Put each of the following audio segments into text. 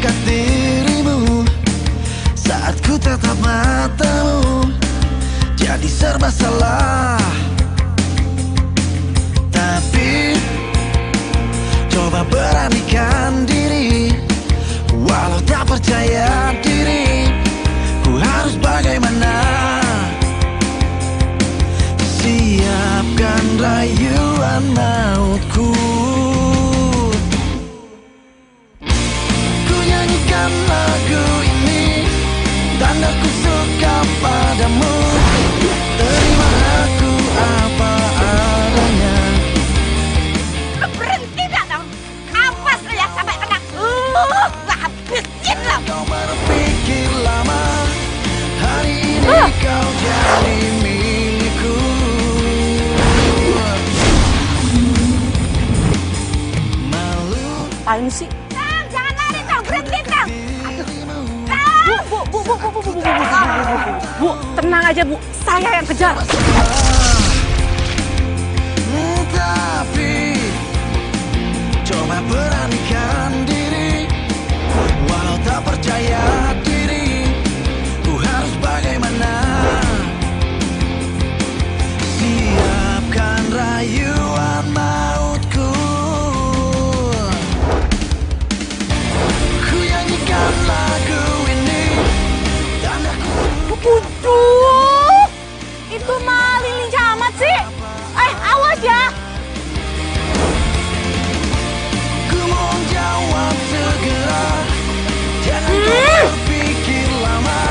dekat dirimu, saat ku tatap matamu, jadi serba salah. Tapi coba beranikan diri, walau tak percaya diri, ku harus bagaimana? Siapkan rayuan mautku. Ku nyanyikan lagu ini, tanda ku suka padamu. Terima aku apa adanya. Lu berhenti gak dong? Awas lu ya sampai kena. Gua habisin lo. Kau berpikir lama, hari ini kau jadi milikku. Malu. Apaan sih? Tang, jangan lari Tang, berhenti Tang. Bu, tenang aja Bu, saya yang kejar. Tapi coba beranikan diri, walau tak percaya diri, ku harus bagaimana? Siapkan rayuan mautku. Ku nyanyikan lagu ini, tandaku. Bujuk, itu mah lilin camat sih. Awas ya. Ku mau jawab segera, jangan kau berpikir lama,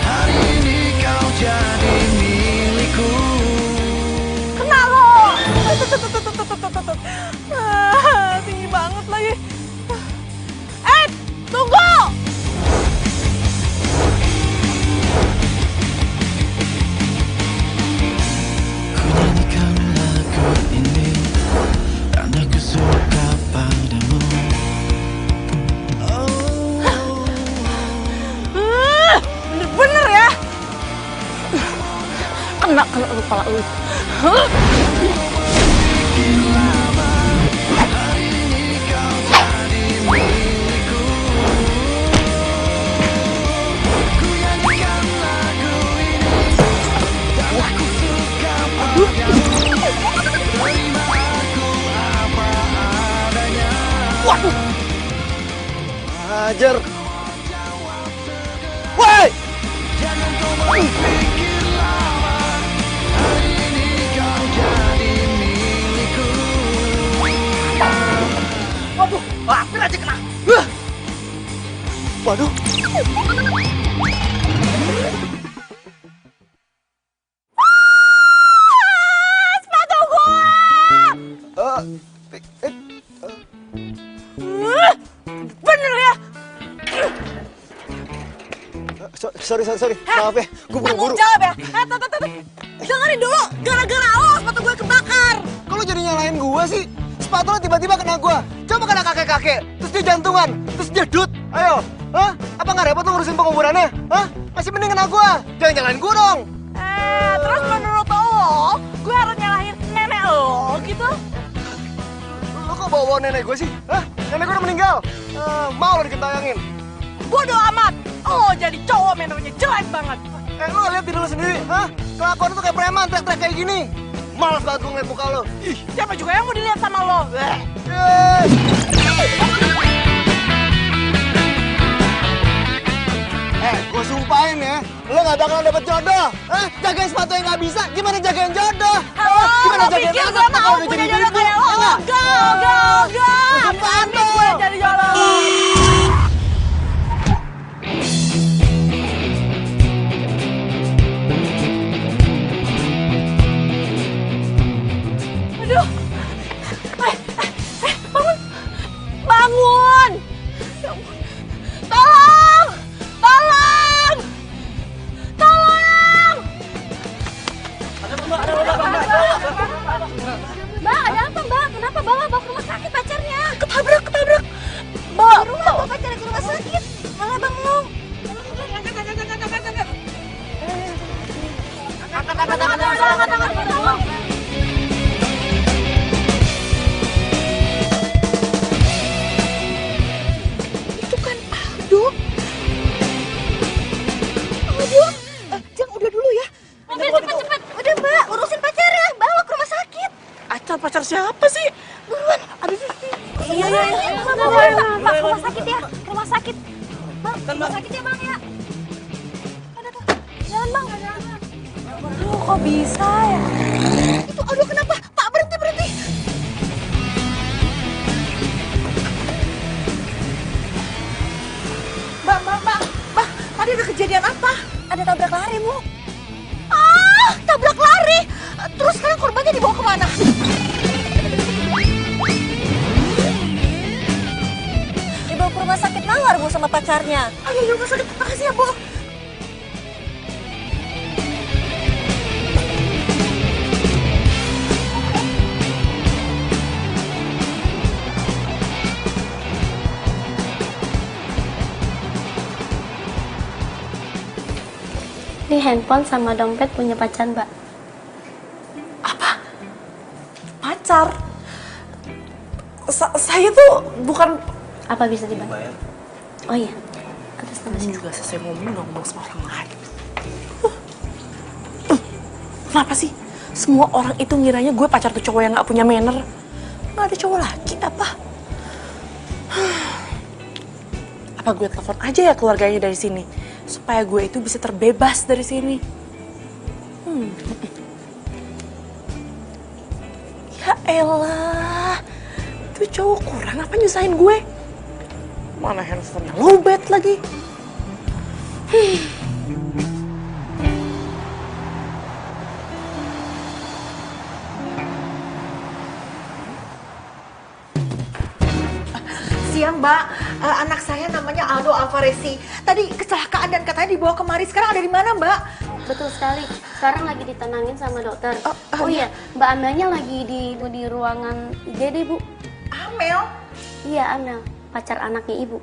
hari ini kau jadi milikku. Kena lo. Tinggi banget lagi. Tunggu. Ku nyanyikan lagu ini, karena ku suka padamu. Bener-bener ya. Kena lu kepala lu. Hari ini kau jadi milikku. Ku nyanyikan lagu ini, karena ku suka padamu. Terima aku apa adanya. Waduh. Hajar. Woi! Jangan kau berpikir lama, hari ini kau jadi milikku. Waduh, hampir aja kena. Waduh. Sepatu gua. Bener ya. Sorry. Maaf ya, gue buru-buru. Tanggung jawab ya. Dengerin dulu, gara-gara lo sepatu gue kebakar. Kok lu jadi nyalain gue sih? Sepatu lo tiba-tiba kena gue. Coba kena kakek-kakek, terus dia jantungan, terus dia dut. Ayo, hah? Apa nggak repot lo ngurusin penguburannya? Hah? Masih mending kena gue. Jangan nyalain gue dong. Terus menurut lo, gue harus nyalahin nenek lo gitu? Lo kok bawa nenek gue sih? Hah? Nenek gue udah meninggal. Mau lo dikentayangin? Bodoh amat. Oh, jadi cowok menornya jelek banget. Lo lihat diri lo sendiri, hah? Kelakuan tuh kayak preman, teriak-teriak kayak gini. Males banget gue ngeliat muka lo. Ih. Siapa juga yang mau dilihat sama lo? Gue sumpahin ya, lo gak bakalan dapet jodoh. Hah? Jagain sepatu yang gak bisa, gimana jagain jodoh? Halo, gimana lo pikir gue mau punya jodoh kayak lo? Enggak. Amit gue jadi jodoh. Aduh. Bangun. Bangun. Ya ampun. Tolong. Tolong. Tolong. Mbak, ada apa Mbak? Kenapa bawa ke rumah sakit pacarnya? Ketabrak. Mbak, bawa pacarnya ke rumah sakit. Malah bengong. Angkat. Itu kan rumah sakit ya, ke rumah sakit. Bang, ke rumah sakit ya bang ya. Ada tuh, jalan bang. Aduh, kok bisa ya? Itu, aduh kenapa? Pak, berhenti, berhenti. Mbak, tadi ada kejadian apa? Ada tabrak lari, Bu. Ah, tabrak lari. Terus sekarang korbannya dibawa kemana? Dibawa ke rumah sakit Mawar, Bu, sama pacarnya. Oh iya, rumah sakit. Makasih ya, Bu. Ini handphone sama dompet punya pacar, Mbak. Apa? Pacar? Saya tuh bukan... Apa bisa dibayar? Oh iya, atas nama Ini siapa? juga selesai ngomong sama orang lain. Kenapa sih? Semua orang itu ngiranya gue pacar tuh cowok yang gak punya manner. Gak ada cowok lagi, apa? Apa gue telepon aja ya keluarganya dari sini? Supaya gue itu bisa terbebas dari sini. Ya elah. Tuh cowok kurang apa nyusahin gue? Mana handphone-nya lowbat lagi. Siang Mbak, anak saya namanya Aldo Alvarezi. Tadi kecelakaan dan katanya dibawa kemari. Sekarang ada di mana Mbak? Betul sekali. Sekarang lagi ditenangin sama dokter. Oh, iya, Mbak Amelnya lagi di ruangan IGD, Bu. Amel? Iya, Amel, pacar anaknya Ibu.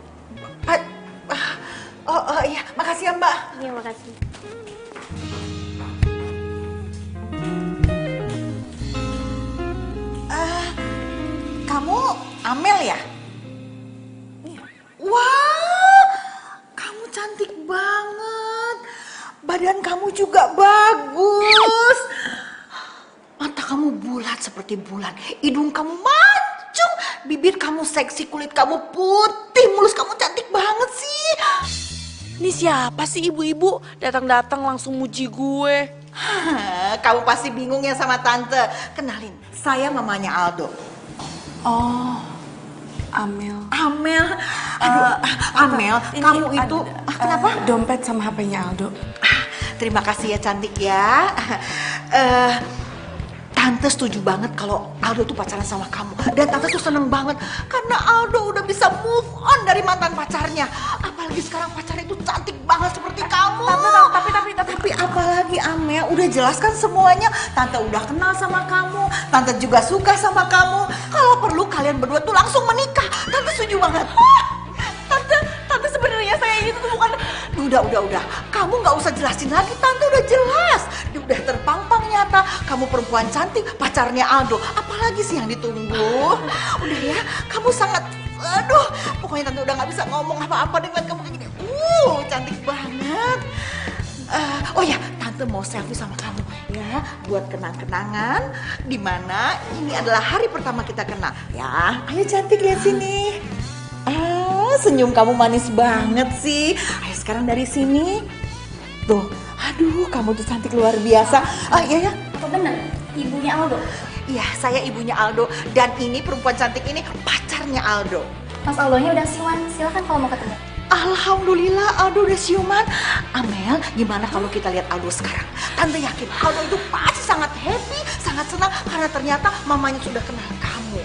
Iya, makasih ya Mbak. Iya, makasih. Kamu Amel ya? Wah, kamu cantik banget. Badan kamu juga bagus. Mata kamu bulat seperti bulan. Hidung kamu mancung. Bibir kamu seksi, kulit kamu putih. Mulus kamu cantik banget sih. Ini siapa sih ibu-ibu datang-datang langsung muji gue? Kamu pasti bingung ya sama tante. Kenalin, saya mamanya Aldo. Oh, Amel. Amel, aduh, Amel, Ini kamu itu kenapa? Dompet sama HP-nya Aldo. Terima kasih ya cantik ya. Tante setuju banget kalau Aldo tuh pacaran sama kamu. Dan tante tuh seneng banget karena Aldo udah bisa move on dari mantan pacarnya. Apalagi sekarang pacarnya itu cantik banget seperti kamu. Tapi apalagi Amel, udah jelaskan semuanya. Tante udah kenal sama kamu. Tante juga suka sama kamu. Kalau perlu kalian berdua tuh langsung menikah. Tante setuju banget. Tante sebenarnya saya ini tuh bukan... Udah. Kamu nggak usah jelasin lagi, Tante udah jelas. Udah terpampang nyata. Kamu perempuan cantik, pacarnya Aldo. Apalagi sih yang ditunggu? Udah ya, kamu sangat... Aduh, pokoknya Tante udah nggak bisa ngomong apa-apa dengan kamu kayak gini. Cantik banget. Oh ya, Tante mau selfie sama kamu ya, buat kenang-kenangan. Dimana ini adalah hari pertama kita kenal. Ya, ayo cantik lihat sini. Senyum kamu manis banget sih. Ayo sekarang dari sini. Tuh, aduh kamu tuh cantik luar biasa. Iya. Apa benar? Ibunya Aldo? Iya, saya ibunya Aldo. Dan ini perempuan cantik ini pacarnya Aldo. Mas Aldonya udah siuman, silakan kalau mau ketemu. Alhamdulillah Aldo udah siuman. Amel, gimana kalau kita lihat Aldo sekarang? Tante yakin Aldo itu pasti sangat happy, sangat senang karena ternyata mamanya sudah kenal kamu.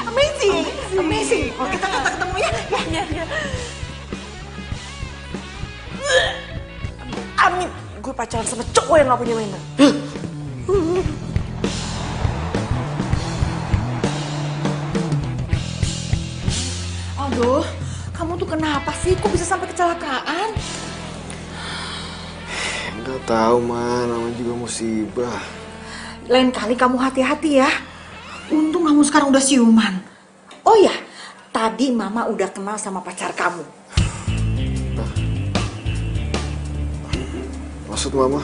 Amazing. Oh, kita ketemu ya. Ya. Amin, gue pacaran sama cowok yang gak punya manner. Aduh, kamu tuh kenapa sih? Kok bisa sampai kecelakaan? Nggak tahu, Man. Namanya juga musibah. Lain kali kamu hati-hati ya. Untung kamu sekarang udah siuman. Oh ya, tadi Mama udah kenal sama pacar kamu. Maksud Mama?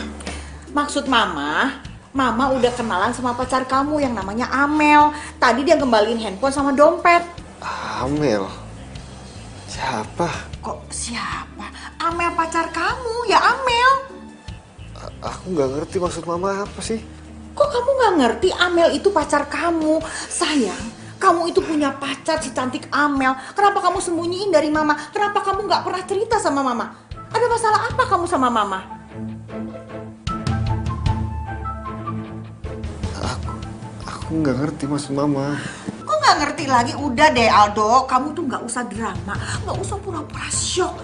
Maksud Mama udah kenalan sama pacar kamu yang namanya Amel. Tadi dia kembaliin handphone sama dompet. Amel? Siapa? Kok siapa? Amel pacar kamu, ya Amel. Aku nggak ngerti maksud mama apa sih. Kok kamu nggak ngerti Amel itu pacar kamu? Sayang, kamu itu punya pacar secantik Amel. Kenapa kamu sembunyiin dari mama? Kenapa kamu nggak pernah cerita sama mama? Ada masalah apa kamu sama mama? Aku nggak ngerti maksud mama. Kok nggak ngerti lagi? Udah deh Aldo, kamu tuh nggak usah drama, nggak usah pura-pura syok.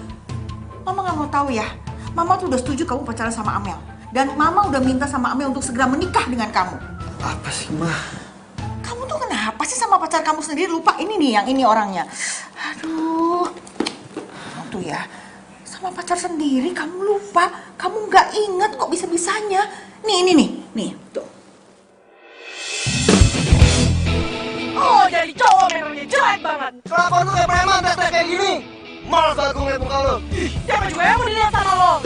Mama nggak mau tahu ya. Mama tuh udah setuju kamu pacaran sama Amel. Dan Mama udah minta sama Amel untuk segera menikah dengan kamu. Apa sih, Ma? Kamu tuh kenapa sih sama pacar kamu sendiri lupa ini nih yang ini orangnya? Aduh, kamu tuh ya sama pacar sendiri kamu lupa, kamu nggak inget kok bisa-bisanya. Nih ini nih tuh. Oh, jadi cowok memangnya jelek banget. Kenapa lu kayak preman tes-tes kayak gini? Males banget gue ngeliat muka lu. Siapa juga yang mau dilihat sama lo?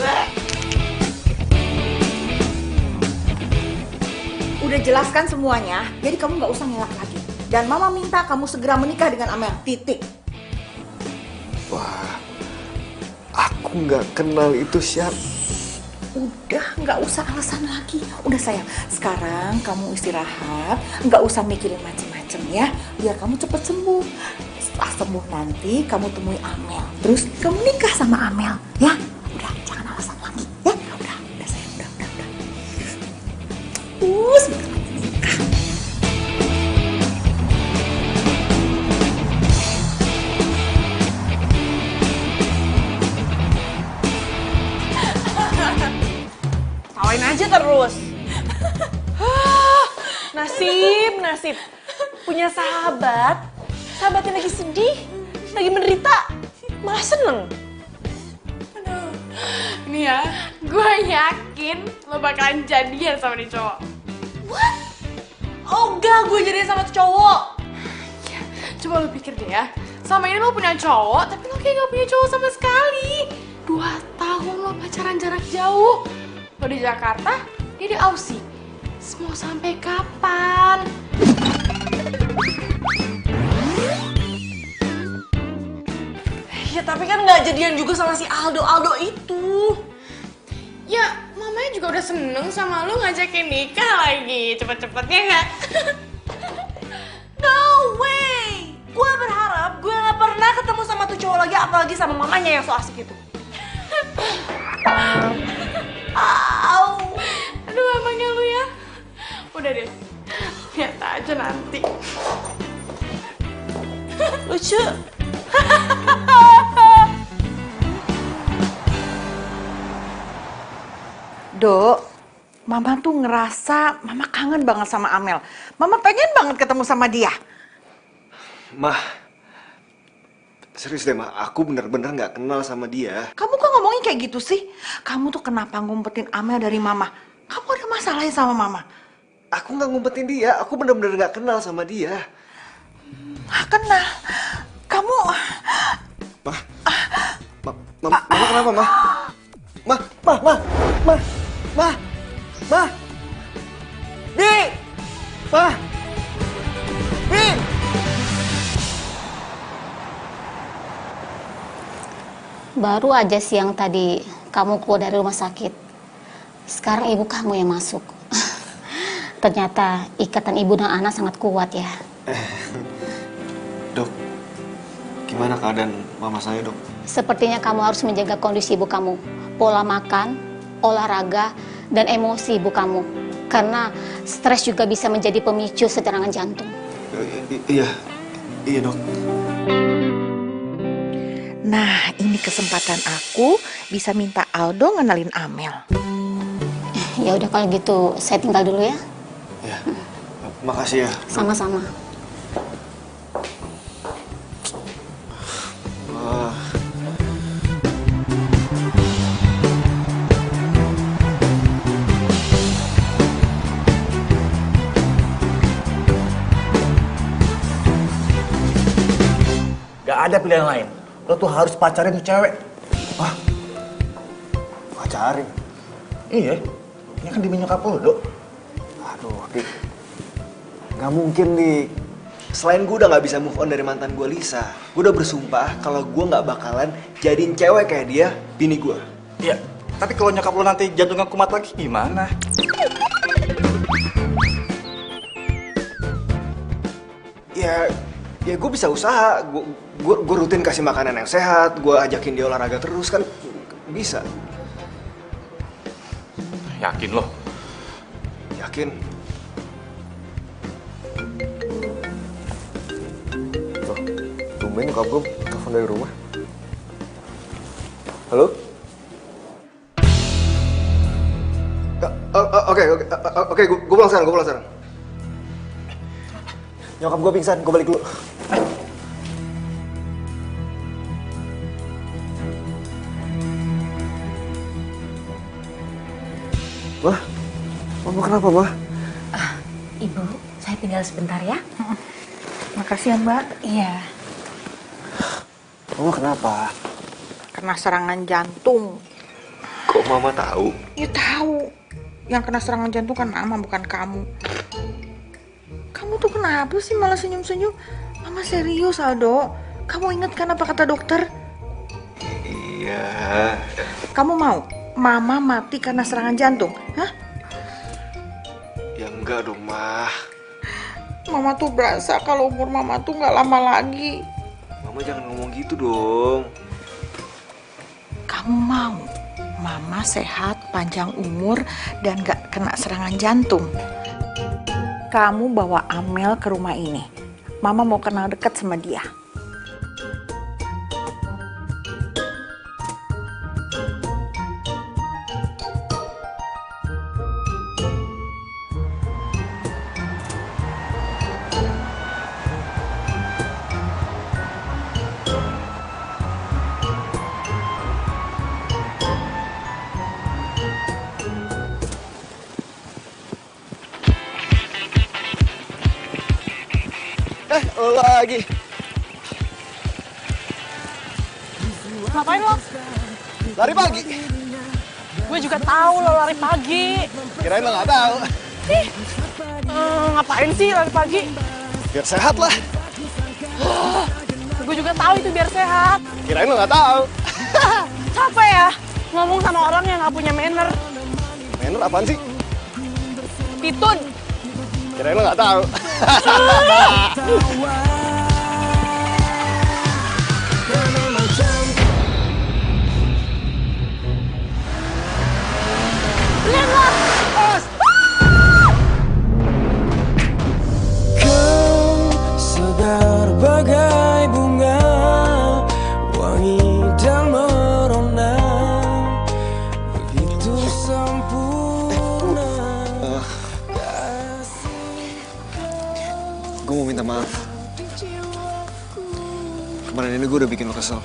Udah jelaskan semuanya, jadi kamu nggak usah ngelak lagi. Dan Mama minta kamu segera menikah dengan Amel, titik. Wah, aku nggak kenal itu siapa. Udah, nggak usah alasan lagi. Udah sayang, sekarang kamu istirahat, nggak usah mikirin macem-macem ya. Biar kamu cepet sembuh. Setelah sembuh nanti kamu temui Amel. Terus kamu nikah sama Amel, ya. Udah, jangan alasan lagi, ya. Udah sayang, udah. Sebentar lagi nikah. Tawain aja terus. Nasib. Punya sahabatnya lagi sedih, lagi menderita, malah seneng. Nih ya, gue yakin lo bakalan jadian sama nih cowok. What? Oh enggak, gue jadian sama tuh cowok. Ya, coba lo pikir deh ya, selama ini lo punya cowok, tapi lo kayak gak punya cowok sama sekali. 2 tahun lo pacaran jarak jauh. Lo di Jakarta, dia di Aussie. Mau sampai kapan? Ya tapi kan nggak jadian juga sama si Aldo itu. Ya, mamanya juga udah seneng sama lo ngajakin nikah lagi. Cepet-cepetnya nggak? No way. Gue berharap gue nggak pernah ketemu sama tuh cowok lagi, apalagi sama mamanya yang so asik itu. Au. Aduh, emangnya lu ya? Udah deh, lihat aja nanti. Lucu. Dok, Mama tuh ngerasa Mama kangen banget sama Amel. Mama pengen banget ketemu sama dia. Mah, serius deh, Mah. Aku bener-bener nggak kenal sama dia. Kamu kok ngomongin kayak gitu sih? Kamu tuh kenapa ngumpetin Amel dari Mama? Kamu ada masalahnya sama Mama? Aku nggak ngumpetin dia. Aku bener-bener nggak kenal sama dia. Kenal. Kamu... Mah, Mama kenapa, Mah? Mah, Bi! Mah! Bi! Baru aja siang tadi kamu keluar dari rumah sakit. Sekarang ibu kamu yang masuk. Ternyata ikatan ibu dan anak sangat kuat ya. Dok, gimana keadaan mama saya, Dok? Sepertinya kamu harus menjaga kondisi ibu kamu. Pola makan, olahraga, dan emosi ibu kamu. Karena stres juga bisa menjadi pemicu serangan jantung. Iya, Dok. Nah, ini kesempatan aku bisa minta Aldo ngenalin Amel. Ya udah kalau gitu saya tinggal dulu ya. Ya, makasih ya. Sama-sama. Wah. Gak ada pilihan lain. Lo tuh harus pacarin tuh cewek. Wah, pacarin? Iya, ini kan demi nyokap lo, Dok. Aduh, Dik. Gak mungkin, Dik. Selain gue udah gak bisa move on dari mantan gue Lisa, gue udah bersumpah kalau gue gak bakalan jadiin cewek kayak dia, bini gue. Iya, tapi kalau nyokap lo nanti jantungnya kumat lagi gimana? Ya gue bisa usaha, gue rutin kasih makanan yang sehat, gue ajakin dia olahraga terus kan bisa. Yakin lo? Yakin? Loh, tumben nyokap gue telepon dari rumah. Halo? Oke, gue pulang sekarang, Nyokap gue pingsan, gue balik dulu. Mah, Mama kenapa, Mah? Ibu, saya tinggal sebentar ya. Makasih ya, Mbak. Iya. Mama kenapa? Kena serangan jantung. Kok Mama tahu? Ya tahu. Yang kena serangan jantung kan Mama, bukan kamu. Kamu tuh kenapa sih malah senyum-senyum? Mama serius, Aldo. Kamu ingat kan apa kata dokter? Iya. Kamu mau Mama mati karena serangan jantung? Hah? Ya enggak dong, Mah. Mama tuh berasa kalau umur Mama tuh nggak lama lagi. Mama jangan ngomong gitu dong. Kamu mau Mama sehat, panjang umur, dan gak kena serangan jantung? Kamu bawa Amel ke rumah ini. Mama mau kenal dekat sama dia. Lagi. Ngapain lo? Lari pagi. Gue juga tahu lo lari pagi. Kirain lo nggak tahu. Ngapain sih lari pagi? Biar sehat lah. Gue juga tahu itu biar sehat. Kirain lo nggak tahu. Capek ya ngomong sama orang yang nggak punya manner. Manner apaan sih? Pitun. Kirain lo nggak tahu. Kau segar bagai bunga, wangi dan merona, begitu sempurna. Gue mau minta maaf. Kemarin ini gue udah bikin lo kesel.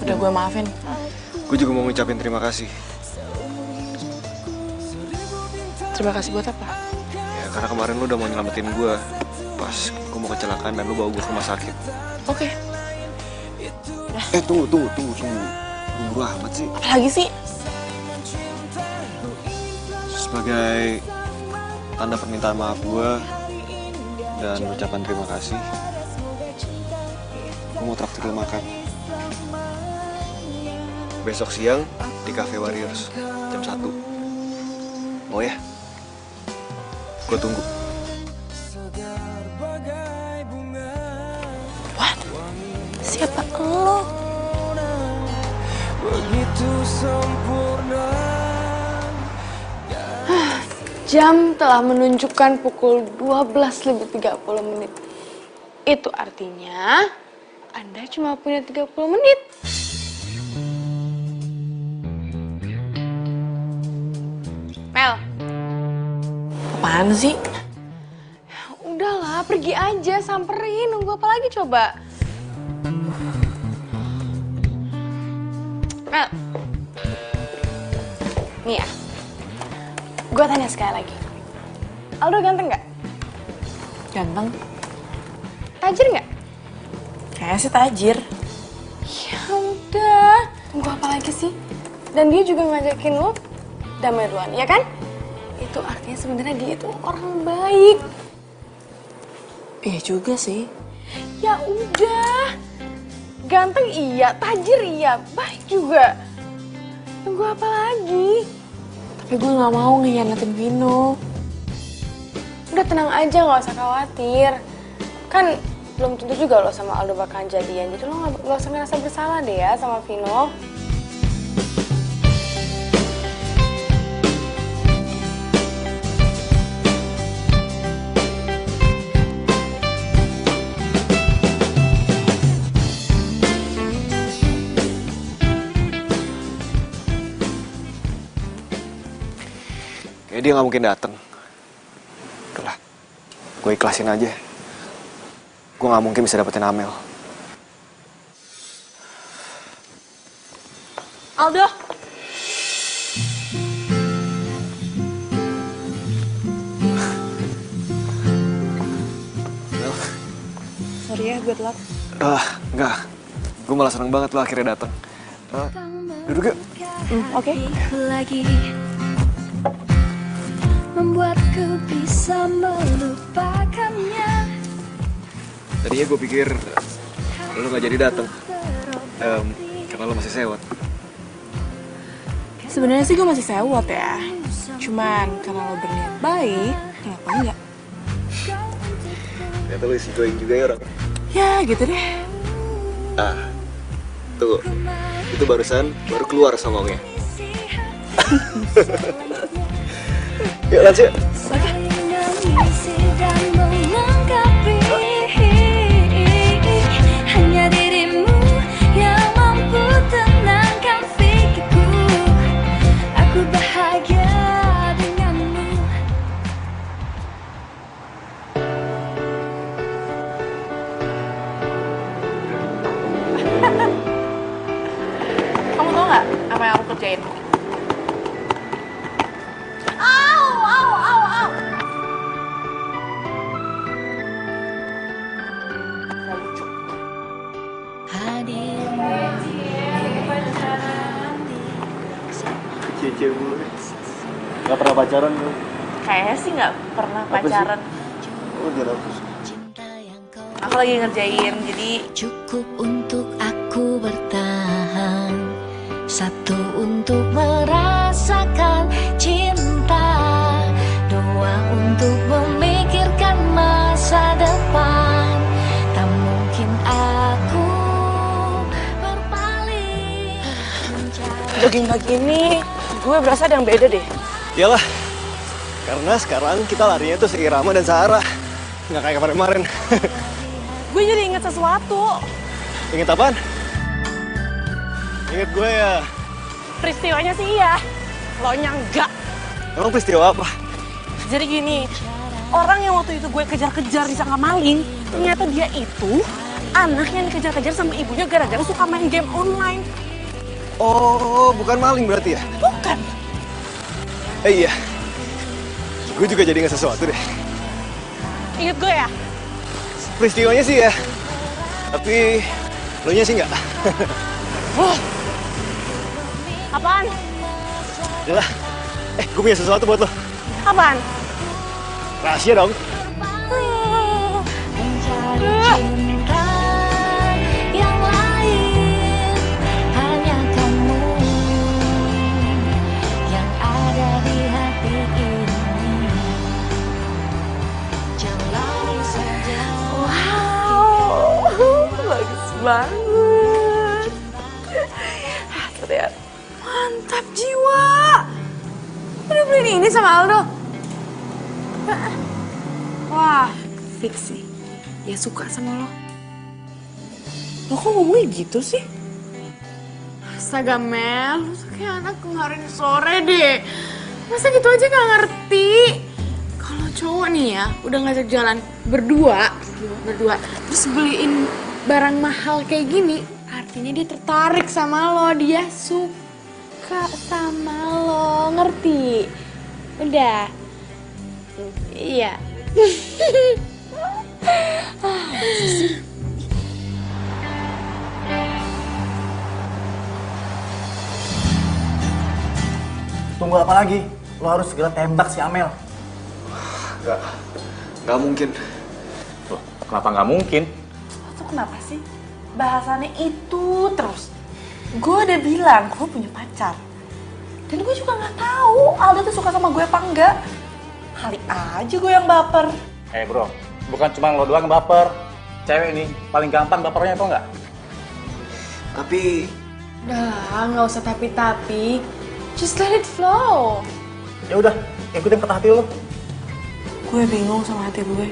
Udah gue maafin. Gue juga mau ngucapin terima kasih. Terima kasih buat apa? Ya karena kemarin lo udah mau nyelamatin gue pas gue mau kecelakaan dan lo bawa gue ke rumah sakit. Oke. Tunggu. Buru amat sih. Apa lagi sih? Sebagai tanda permintaan maaf gue dan ucapan terima kasih, gue mau traktir lo makan. Besok siang di Cafe Warriors jam 1. Mau ya? Gue tunggu. What? Siapa lo? Begitu sempurna. Jam telah menunjukkan pukul 12:30. Itu artinya Anda cuma punya 30 menit. Mel. Apaan sih? Udahlah, pergi aja, samperin. Nunggu apa lagi coba? Mel. Nih ya. Gue tanya sekali lagi. Aldo ganteng nggak? Ganteng. Tajir nggak? Kayaknya sih tajir. Ya udah. Tunggu apa lagi sih? Dan dia juga ngajakin lo damai duluan, ya kan? itu artinya sebenarnya dia itu orang baik. Iya juga sih. Ya udah, ganteng iya, tajir iya, baik juga. Tunggu apa lagi? Tapi gue gak mau ngehianatin Vino. Udah tenang aja, gak usah khawatir. Kan belum tentu juga lo sama Aldo bakalan jadian, jadi lo gak usah ngerasa bersalah deh ya sama Vino. Kayaknya dia nggak mungkin datang. Udahlah, gue ikhlasin aja. Gue nggak mungkin bisa dapetin Amel. Aldo! Sorry ya, good luck. Enggak. Gue malah seneng banget lo akhirnya datang. Duduk yuk. Oke. Lagi membuatku bisa melupakannya. Tadinya gue pikir lo nggak jadi datang. Karena lo masih sewot. Sebenarnya sih gue masih sewot ya. Cuman karena lo berniat baik, kenapa enggak? Ternyata lo isi going juga ya orang. Ya gitu deh. Tunggu. Itu barusan baru keluar songongnya. Yuk lanjut. Mengisi dan melengkapi, hanya dirimu yang mampu tenangkan pikirku. Aku bahagia denganmu. Kamu tau gak apa yang aku kerjain? Cie mulu. Gak pernah pacaran lo? Kayaknya sih nggak pernah pacaran. Oh, udah hapus. Aku lagi ngerjain, jadi Cukup untuk aku bertahan, satu untuk merasakan cinta, dua untuk memikirkan masa depan. Tak mungkin aku berpaling mencari. jogging pagi ini gue berasa ada yang beda deh. Iyalah. Karena sekarang kita larinya tuh seirama dan searah. Nggak kayak kemarin-kemarin. Gue jadi inget sesuatu. Ingat apaan? Ingat gue ya. Peristiwanya sih iya, lo nya enggak. Emang peristiwa apa? Jadi gini, orang yang waktu itu gue kejar-kejar disangka maling, ternyata dia itu anak yang dikejar-kejar sama ibunya gara-gara suka main game online. Oh, bukan maling berarti ya? Bukan. Iya. Gue juga jadi ingat sesuatu deh. Ingat gue ya? Peristiwanya sih ya. Tapi lo nya sih nggak. Apaan? Yalah. Gue punya sesuatu buat lo. Apaan? Rahasia dong. Mencari cinta yang lain, hanya kamu yang ada di hati ini. Jalani saja. Wow, bagus banget. Terlihat mantap jiwa. Udah beli ini sama Aldo? Wah, fix nih. Dia suka sama lo. Lo kok ngomongnya gitu sih? Astaga Mel, lu tuh kayak anak kemarin sore deh. Masa gitu aja gak ngerti? Kalau cowok nih ya, udah ngajak jalan berdua, terus beliin barang mahal kayak gini, artinya dia tertarik sama lo, dia suka sama lo, ngerti? Udah. Iya. Tunggu apa lagi? lo harus segera tembak si Amel. Nggak mungkin. Loh, kenapa nggak mungkin? Lo tuh kenapa sih? Bahasannya itu terus. Gue udah bilang gue punya pacar. Dan gue juga nggak tahu Aldo tuh suka sama gue apa enggak. Kali aja gue yang baper. Bro, bukan cuma lo doang yang baper. Cewek ini paling gampang bapernya, tau nggak? Tapi Udah, nggak usah tapi-tapi. Just let it flow. Ya udah, ikutin kata hati lo. Gue bingung sama hati gue.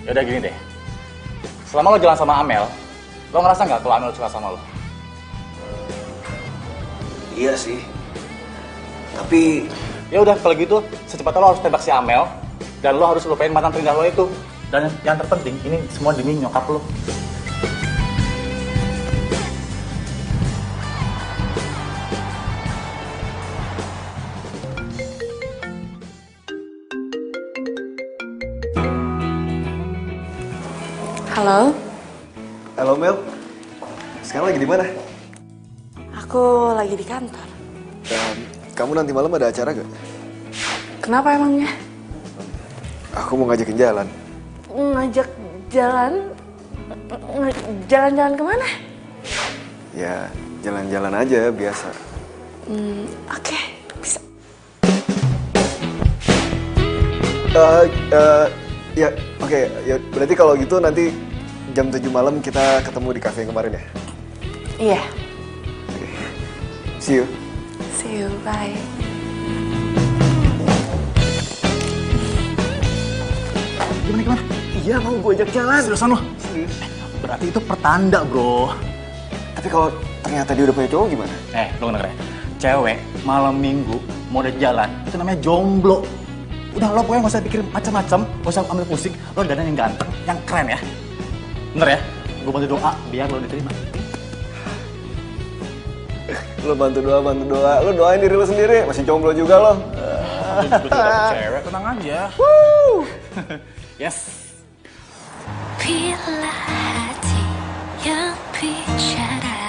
Ya udah gini deh. Selama lo jalan sama Amel, lo ngerasa nggak kalau Amel suka sama lo? iya sih. Tapi Ya udah, kalau gitu secepatnya lo harus tembak si Amel dan lo harus lupain mantan terindah lo itu. Dan yang terpenting, ini semua demi nyokap lo. Halo, halo Mel. Sekarang lagi di mana? aku lagi di kantor. Dan kamu nanti malam ada acara gak? Kenapa emangnya? Aku mau ngajakin jalan. Ngajak jalan? Jalan-jalan kemana? Ya, jalan-jalan aja biasa. Oke, bisa. Ya, oke. Ya, berarti kalau gitu nanti jam 7 malam kita ketemu di kafe yang kemarin ya? Iya, See you. see you, bye. Gimana? Iya, mau gue ajak jalan. Seriusan lo? Berarti itu pertanda, bro. Tapi kalau ternyata dia udah punya cowok gimana? Lo denger ya? Cewek malam minggu mau udah jalan, itu namanya jomblo. Udah, lo pokoknya gak usah pikirin macam-macam, gak usah ambil pusing. Lo dandan yang ganteng, yang keren ya. Bener ya? Gue bantu doa biar lo diterima. Lo bantu doa. Lo doain diri lo sendiri. Masih jomblo juga lo. Gue juga cewek, tenang aja. Woo! Yes. Bila hati yang bicara,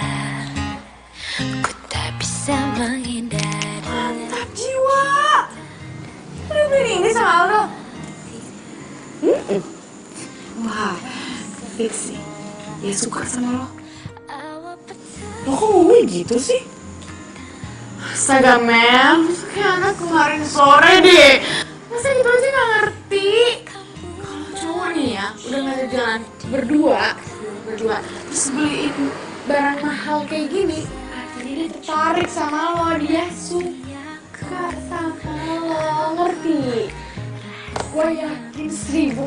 ku tak bisa menghindari. Mantap jiwa. Udah beli ini sama Aldo. Wah, fix sih. Dia suka sama lo. Lo kok ngomong gitu sih? Astaga, Mel. Kayak anak kemarin sore deh. Masa gitu aja gak ngerti? Kalau cowok nih ya, udah ngajak jalan berdua, terus beliin barang mahal kayak gini, artinya dia tertarik sama lo, dia suka sama lo, ngerti? Gue yakin 1000%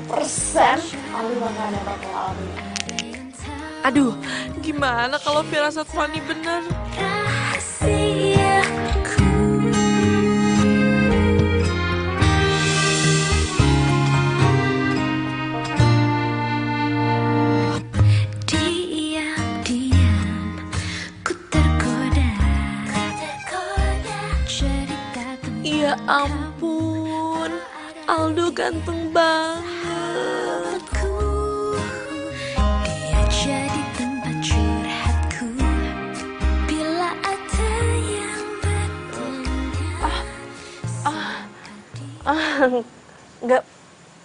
Aldo bakal dapat pengalaman. Aduh, gimana kalau firasat Fanny bener? Rahasiaku, diam-diam ku tergoda cerita tentang Ya ampun, Aldo ganteng banget. dia jadi tempat curhatku bila ada yang bertanya.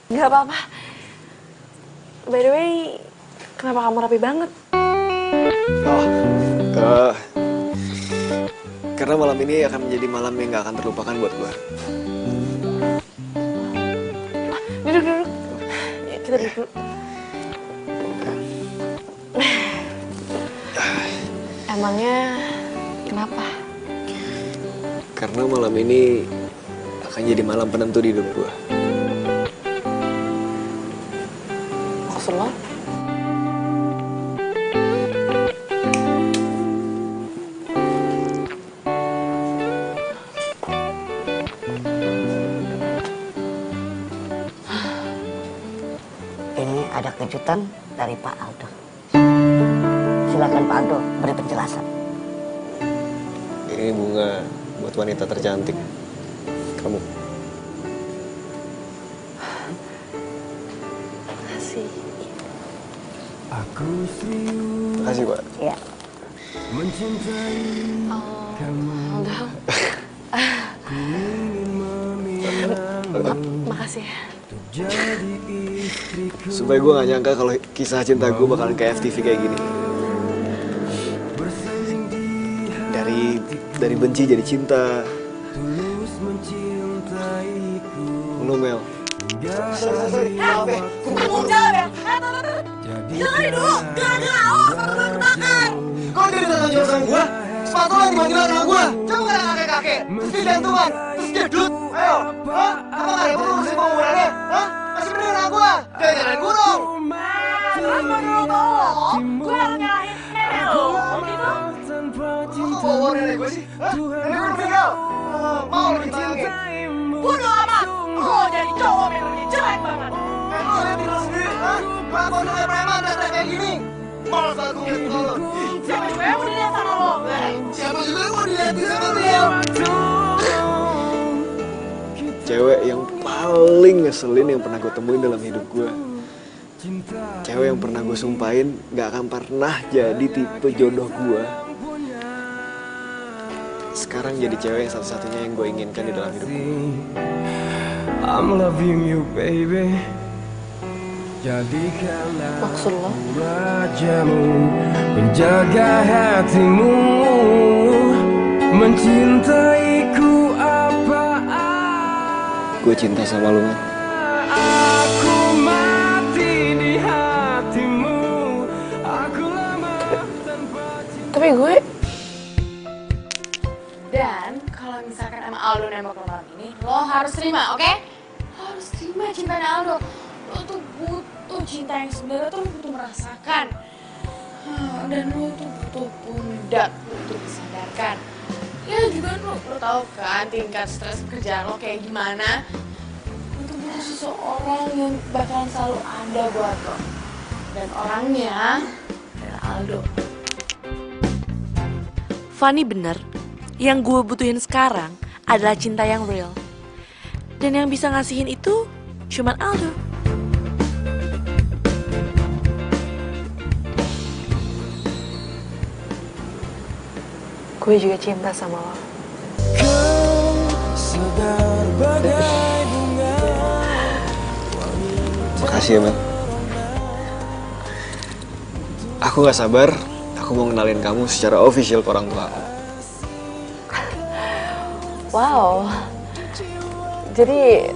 Nggak apa-apa. By the way, kenapa kamu rapi banget? Karena malam ini akan menjadi malam yang gak akan terlupakan buat gue. Duduk. Ya, kita duduk dulu. Emangnya kenapa? Karena malam ini akan jadi malam penentu di hidup gue. Maksud lo? Ini ada kejutan dari Pak Aldo. Silakan Pak Aldo beri penjelasan. Ini bunga buat wanita tercantik. Kamu. Makasih. Aku serius Makasih, Pak. Ya. mencintai kamu. Aldo, Ku ingin Makasih. Supaya gue gak nyangka kalau kisah cinta gue bakalan kayak FTV kayak gini. Dari benci jadi cinta. Lu Mel. Sorry. Kamu jawab ya? Jangan dulu, Kok jadi tentang jurusan gue? Sepatu lo tiba-tiba kena gue. Coba kena kakek-kakek. Terus dia jantungan. Terus dia dut. Ayo. Hah? Apa gak repot ngurusin penguburannya? Hah? Masih mending kena gue. Jangan nyalain gue dong. Terus menurut lo, gue yang nyalahin nenek lo, gitu? Lu kok bawa nenek gue sih? Hah? Nenek gue udah meninggal. Mau lebih sayangin. Bodoh amat! Lo jadi cowok yang lebih jelek banget. Lo lihat diri lo sendiri. Hah? Kelakuan lo kayak preman dan kayak gini. Malas banget gue ngeliat muka lo. Siapa juga yang mau dilihat sama lo? Siapa juga yang mau dilihatin sama Mel? Cewek yang paling ngeselin yang pernah gue temuin dalam hidup gue. Cewek yang pernah gue sumpahin gak akan pernah jadi tipe jodoh gue. Sekarang jadi cewek yang satu-satunya yang gue inginkan di dalam hidup gue. I'm loving you baby. Jadikanlah Maksud lo? rajamu, menjaga hatimu, mencintaiku apa Gue cinta sama lu, man. aku mati di hatimu, aku lama tanpa cinta. Tapi gue... Dan kalau misalkan emang Aldo nembak lo malam ini, lo harus terima, oke? Lo harus terima cintanya Aldo. Lo tuh butuh cinta yang sebenarnya tuh lo butuh merasakan. Dan lo tuh butuh pundak untuk disadarkan. Ya juga lo tau kan tingkat stres kerjaan lo kayak gimana. Lo tuh butuh seseorang yang bakalan selalu ada buat lo. Dan orangnya adalah Aldo. Fanny bener, yang gue butuhin sekarang adalah cinta yang real. Dan yang bisa ngasihin itu cuman Aldo. Gue juga cinta sama lo. Makasih ya, Mel. Aku gak sabar, aku mau kenalin kamu secara official ke orang tua aku. Wow. Jadi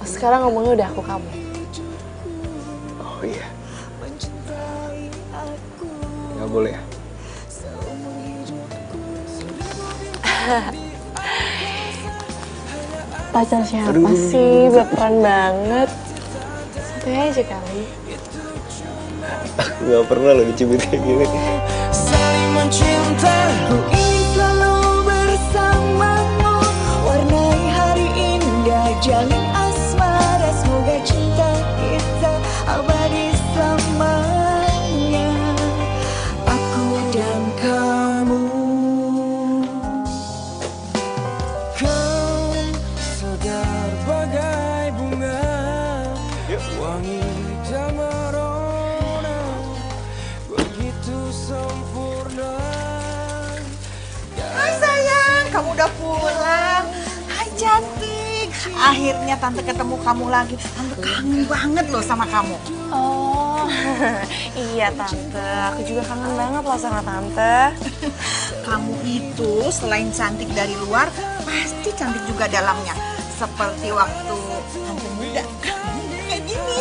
sekarang ngomongnya udah aku kamu. Oh iya. Gak boleh ya? Pacar siapa sih? Baperan banget. Santai aja kali. Aku gak pernah loh dicubit kayak gini. Saling mencinta, ku ingin selalu bersamamu, warnai hari indah, jalin asmara, semoga cinta kita abadi selamanya, aku dan kamu. Kau segar bagai bunga, wangi dan merona, begitu sempurna. Hai sayang, kamu udah pulang. Hai cantik. Akhirnya tante ketemu kamu lagi. Tante kangen banget loh sama kamu. Oh, iya tante. Aku juga kangen banget loh sama tante. Kamu itu selain cantik dari luar, pasti cantik juga dalamnya. Seperti waktu tante muda. Kayak gini.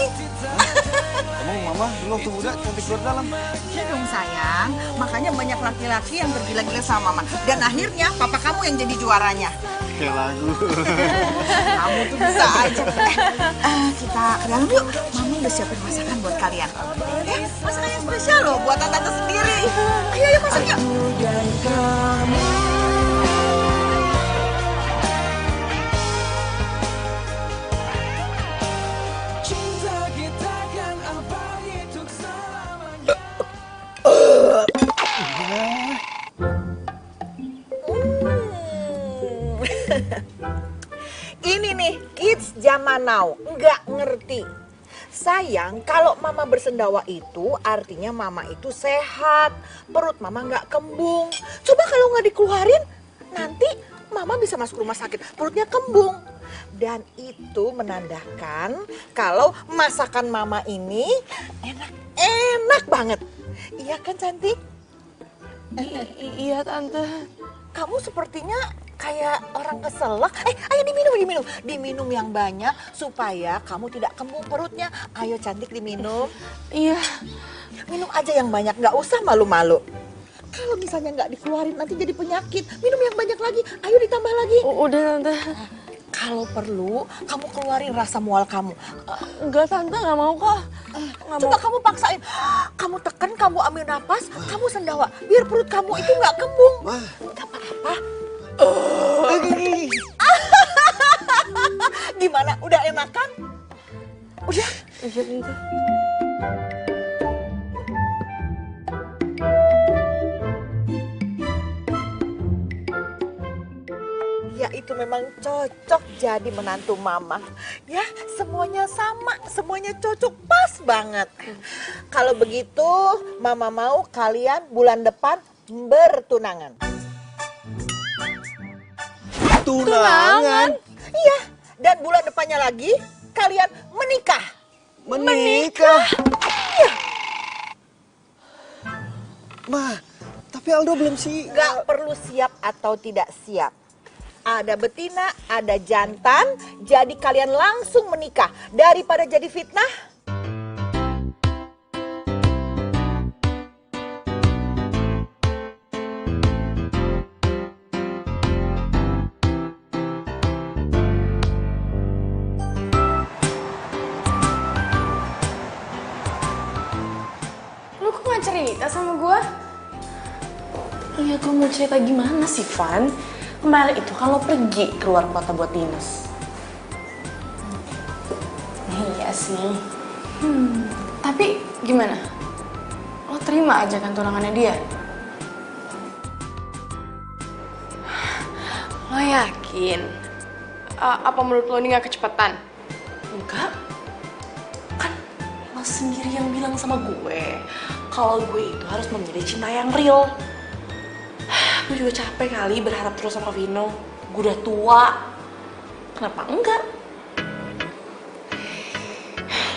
Emang mama dulu waktu muda cantik luar dalam? Iya dong sayang. Makanya banyak laki-laki yang bergila-gila sama mama. Dan akhirnya papa kamu yang jadi juaranya. Kayak lagu. Kamu tuh bisa aja. Kita ke dalam yuk. Mama udah siapin masakan buat kalian. Masakan yang spesial loh buat tante sendiri. Ayo yuk masak yuk. Dan kamu cinta kita kan abadi untuk selamanya. Ini nih kids zaman now nggak ngerti. Sayang, kalau mama bersendawa itu artinya mama itu sehat, perut mama nggak kembung. Coba kalau nggak dikeluarin, nanti mama bisa masuk rumah sakit, perutnya kembung. Dan itu menandakan kalau masakan mama ini enak banget. Iya kan cantik? Iya tante. Kamu sepertinya kayak orang keselak. Ayo diminum. Diminum yang banyak supaya kamu tidak kembung perutnya. Ayo cantik diminum. Iya. Minum aja yang banyak, nggak usah malu-malu. Kalau misalnya nggak dikeluarin nanti jadi penyakit. Minum yang banyak lagi. Ayo ditambah lagi. Udah tante. Kalau perlu, kamu keluarin rasa mual kamu. Enggak tante, nggak mau kok. Nggak Coba mau. kamu paksain. Kamu tekan, kamu ambil napas, kamu sendawa. Biar perut kamu itu nggak kembung. Nggak apa-apa. Gimana? Udah enakan? Udah? Iya tante. Ya itu memang cocok jadi menantu mama. Ya semuanya sama, semuanya cocok, pas banget. Kalau begitu mama mau kalian bulan depan bertunangan. Tunangan. Iya, dan bulan depannya lagi kalian menikah. Menikah. Iya, Ma, tapi Aldo belum sih. gak perlu siap atau tidak siap. Ada betina, ada jantan, jadi kalian langsung menikah. Daripada jadi fitnah. Lu kok gak cerita sama gue? Iya, gue mau cerita gimana sih, Van? Kemarin itu kan lo pergi keluar kota buat dinas. Iya sih. Tapi gimana? Lo terima ajakan tunangannya dia? Lo yakin? Apa menurut lo ini gak kecepatan? Enggak. Kan lo sendiri yang bilang sama gue kalau gue itu harus memilih cinta yang real. Gue juga capek kali berharap terus sama Vino. Gue udah tua. Kenapa enggak?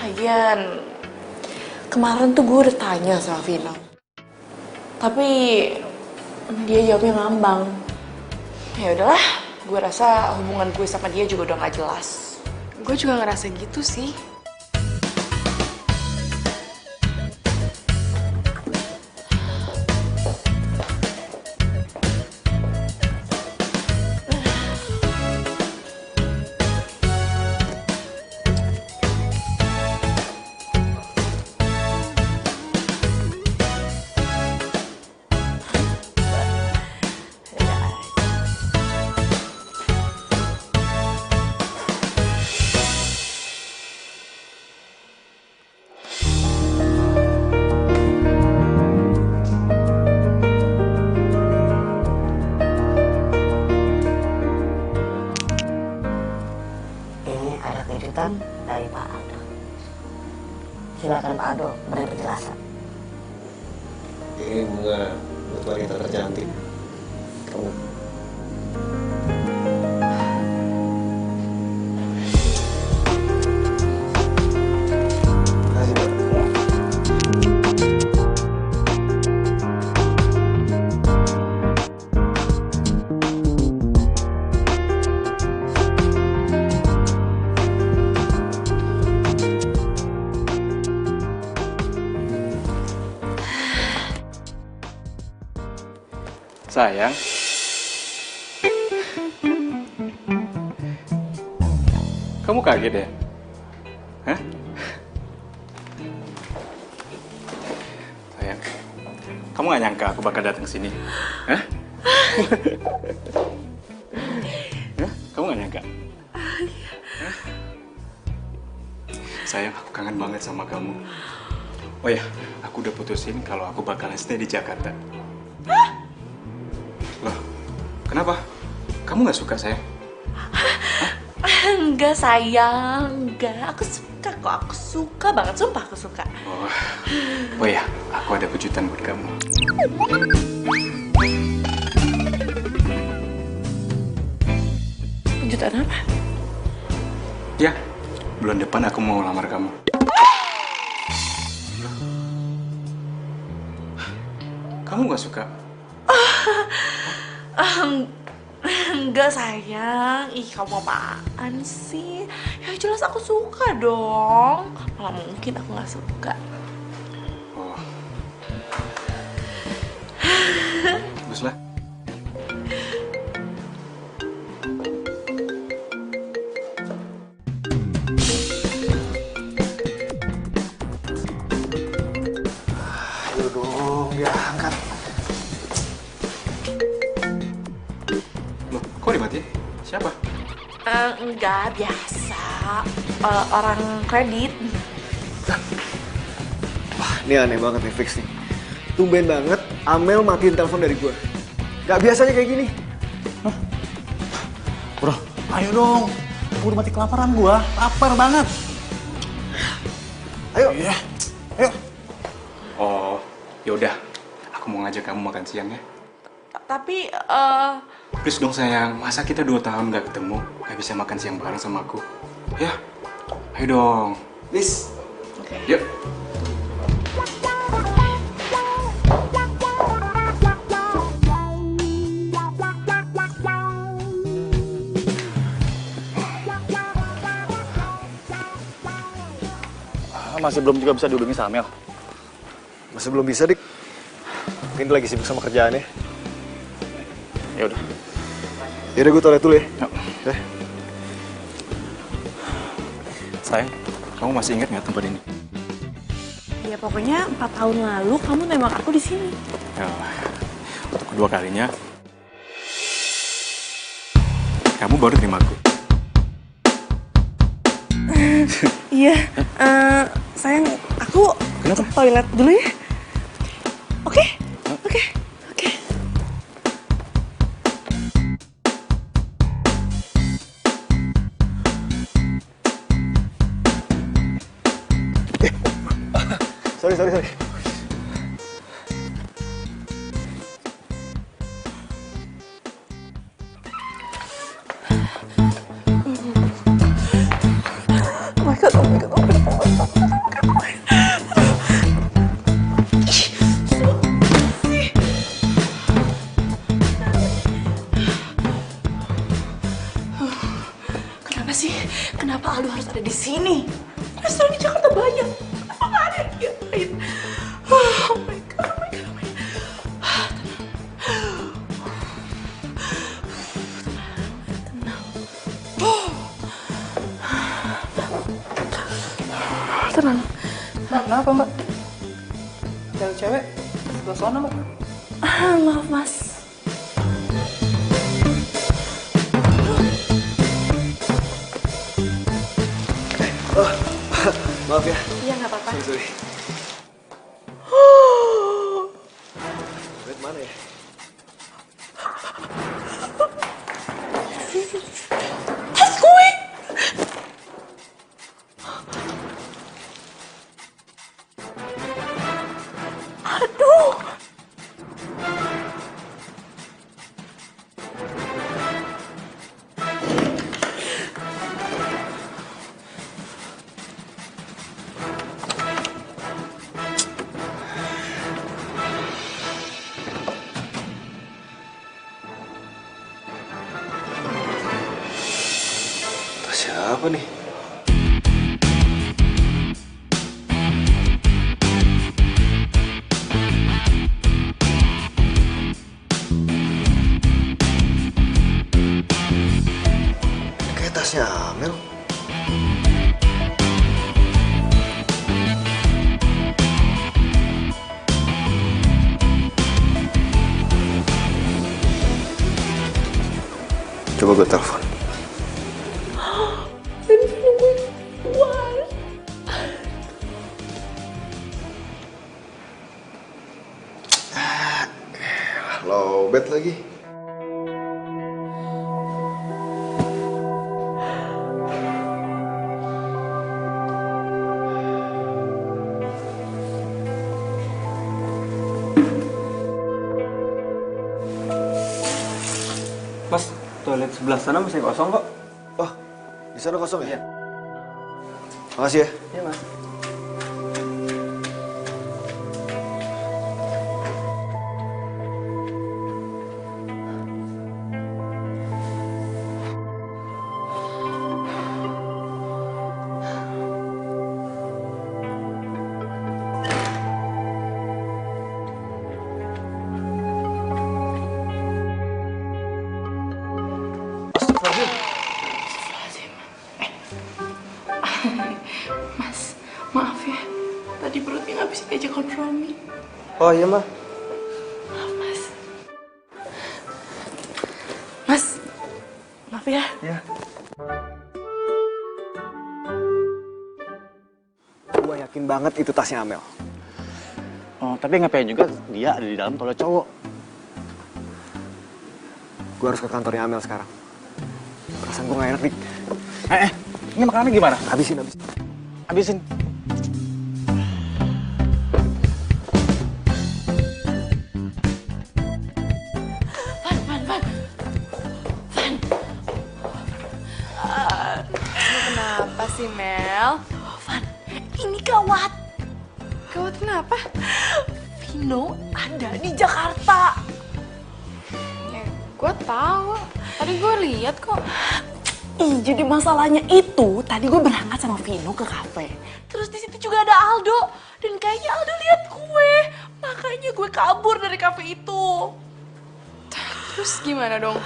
Lagian kemarin tuh gue udah tanya sama Vino. Tapi dia jawabnya ngambang. Ya udahlah, gue rasa hubungan gue sama dia juga udah gak jelas. Gue juga ngerasa gitu sih. Ini ada kejutan dari Pak Aldo. Silakan Pak Aldo beri penjelasan. Ini bunga buat wanita tercantik. Kamu kasih Pak. Sayang. Kamu kaget ya? Hah? Sayang, kamu gak nyangka aku bakal datang sini? Hah? Hah? Kamu gak nyangka? Hah? Sayang, aku kangen banget sama kamu. Oh ya, aku udah putusin kalau aku bakalan stay di Jakarta. Loh, kenapa? Kamu gak suka, sayang? Enggak sayang, enggak. Aku suka kok, aku suka banget. Sumpah aku suka. Oh ya, aku ada kejutan buat kamu. Kejutan apa? ya, bulan depan aku mau lamar kamu. Kamu gak suka? Enggak sayang, ih kamu apaan sih? Ya jelas aku suka dong. Malah mungkin aku nggak suka. Oh. Baguslah. Ayo dong, diangkat. Loh, kok dimatiin? Siapa? Enggak, biasa. Orang kredit. Wah, ini aneh banget nih, fix nih. Tumben banget Amel matiin telepon dari gua. Gak biasanya kayak gini. Bro, ayo dong. Aku udah mati kelaparan gua. Lapar banget. Ayo. Iya. Ayo. Oh, yaudah. Aku mau ngajak kamu makan siang ya. Tapi, Please dong sayang, masa kita 2 tahun gak ketemu, gak bisa makan siang bareng sama aku? Ya, ayo dong. Please. Yuk. Masih belum juga bisa dihubungi sama Mel. Masih belum bisa, Dik. Mungkin dia lagi sibuk sama kerjaannya. Ya udah. Yaudah, gue toilet dulu ya. Yuk. Sayang, kamu masih ingat nggak tempat ini? ya pokoknya 4 tahun lalu kamu nembak aku di sini. Ya, untuk kedua kalinya, kamu baru terima aku. Iya, sayang, aku ke toilet dulu ya. Oke? Oke. Sorry. Oh my god. Kenapa sih? Kenapa Aldo harus ada di sini? Restoran di Jakarta banyak. Kenapa nggak ada yang lain? Oh my god. Tenang. Mbak, kenapa mbak? Cewek-cewek sebelah sana mbak. Maaf mas. Maaf ya. Iya nggak apa-apa. Sorry. Bed mana ya? Tas gue. Aduh. Tas siapa nih? Kayak tasnya Amel. Coba gue telepon. Lowbat lagi. Mas, toilet sebelah sana masih kosong kok. Oh, di sana kosong ya? Makasih ya. Iya, Mas. Mas, maaf ya. Tadi perutnya nggak bisa diajak kompromi. Oh iya, Ma. Maaf, Mas. Mas, maaf ya. Iya. Gue yakin banget itu tasnya Amel. Oh, tapi ngapain juga dia ada di dalam kalau cowok? Gue harus ke kantornya Amel sekarang. Perasaan gue gak enak, Dik. Ini makanannya gimana? Habisin. Habisin. Kenapa sih, Mel? Van, ini gawat. Gawat kenapa? Vino ada di Jakarta. Ya, gue tahu. Tadi gue lihat kok. Jadi masalahnya itu, tadi gue berangkat sama Vino ke kafe. Terus di situ juga ada Aldo. Dan kayaknya Aldo lihat gue. Makanya gue kabur dari kafe itu. Terus gimana dong?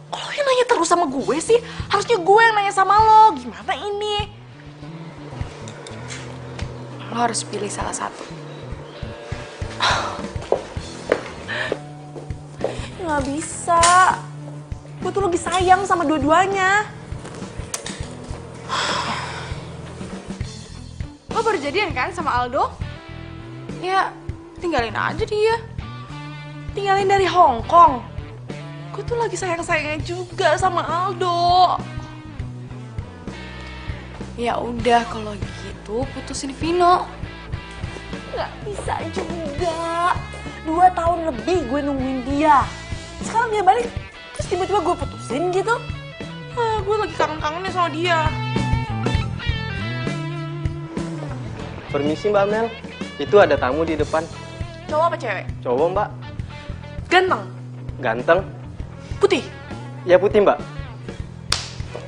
Kok lo yang nanya terus sama gue sih? Harusnya gue yang nanya sama lo. Gimana ini? Lo harus pilih salah satu. Nggak bisa. Gue tuh lebih sayang sama dua-duanya. Lo baru jadian kan sama Aldo? Ya, tinggalin aja dia. Tinggalin dari Hong Kong. Gue tuh lagi sayang-sayangnya juga sama Aldo. Ya udah kalau gitu putusin Vino. Nggak bisa juga. 2 tahun lebih gue nungguin dia. Sekarang dia balik, terus tiba-tiba gue putusin gitu. Gue lagi kangen-kangennya sama dia. Permisi Mbak Mel, itu ada tamu di depan. Cowok apa cewek? Cowok Mbak. Ganteng? Ganteng? Putih? Ya putih Mbak.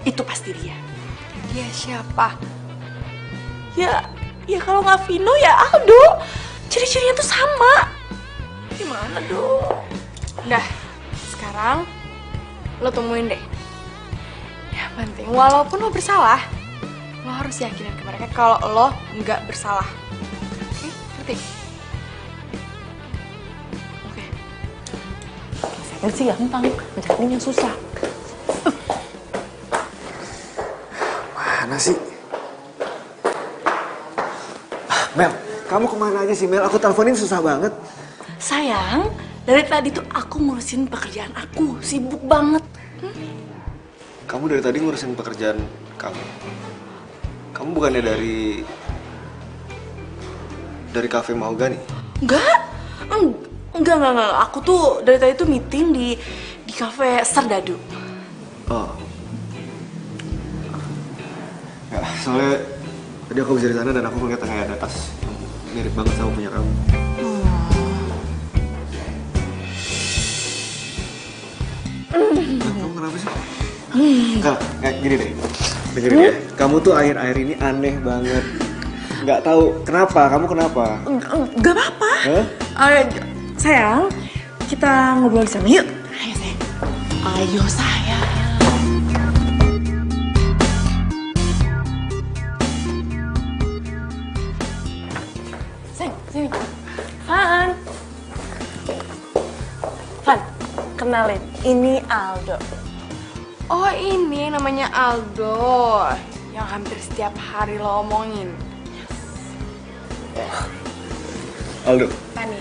Itu pasti dia. Dia siapa? Ya kalau nggak Vino ya Aldo. Ciri-cirinya tuh sama. Gimana dong? Udah, sekarang lo temuin deh. Ya penting, walaupun lo bersalah, lo harus yakinin ke mereka kalau lo nggak bersalah. Oke, ngerti? Oke. Saya sih gampang, ngejalanin yang susah. Mana sih? Mel, kamu kemana aja sih Mel? Aku teleponin susah banget. Sayang, dari tadi tuh aku ngurusin pekerjaan aku, sibuk banget. Kamu dari tadi ngurusin pekerjaan kamu. Kamu bukannya dari kafe Mahogany? Enggak. Aku tuh dari tadi tuh meeting di kafe Serdadu. Oh. Ya, soalnya tadi aku bisa di sana dan aku ngeliat kayak ada tas yang mirip banget sama punya kamu. Kamu kenapa sih? Enggak, gini deh. Dengerin ya. Kamu tuh akhir-akhir ini aneh banget. Nggak tahu kenapa. Kamu kenapa? Enggak apa-apa. Sayang, kita ngobrol di sana yuk. Ayo sayang. Ayo sayang. Sayang, sini. Van, kenalin. Ini Aldo. Oh ini namanya Aldo, yang hampir setiap hari lo omongin. Aldo. Tani.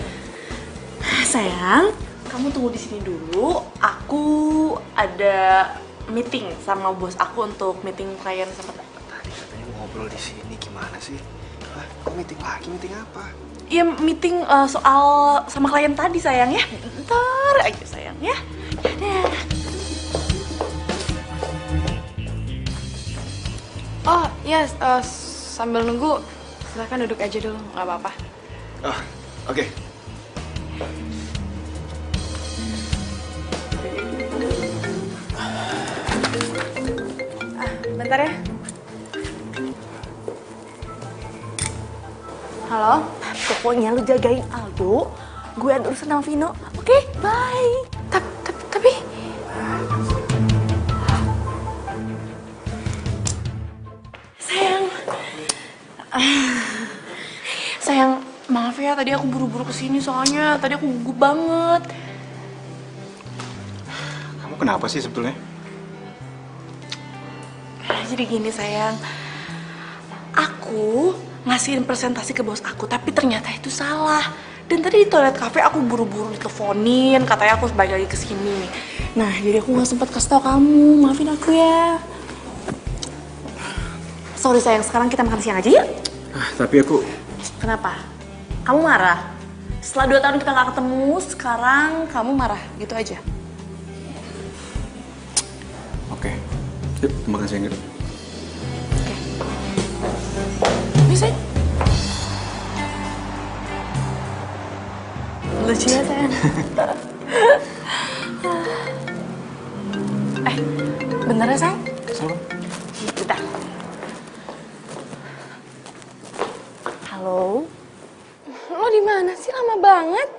Sayang, kamu tunggu di sini dulu. Aku ada meeting sama bos aku untuk meeting klien sama. Tadi katanya mau ngobrol di sini, gimana sih? Hah, kok meeting lagi? Meeting apa? Iya, meeting soal sama klien tadi sayang ya. Bentar aja sayang ya. Dadah. Oh iya, sambil nunggu silakan duduk aja dulu, nggak apa-apa. Oh, oke. Bentar ya. Halo? Pokoknya lu jagain Aldo, gue ada urusan sama Vino. Oke, bye. Tapi... Sayang, maaf ya tadi aku buru-buru kesini soalnya tadi aku gugup banget. Kamu kenapa sih sebetulnya? Jadi gini sayang, aku ngasihin presentasi ke bos aku, tapi ternyata itu salah. Dan tadi di toilet cafe aku buru-buru diteleponin, katanya aku harus balik lagi ke sini. Nah, jadi aku nggak sempat kasih tau kamu, maafin aku ya. Sorry sayang, sekarang kita makan siang aja yuk. Tapi aku... Kenapa? Kamu marah? Setelah 2 tahun kita nggak ketemu, sekarang kamu marah, gitu aja. Oke. Yuk, kita makan siang yuk. Bisa? Lucu ya sayang. Bener ya sayang? Salam. Bentar. Halo? Lo di mana sih, lama banget?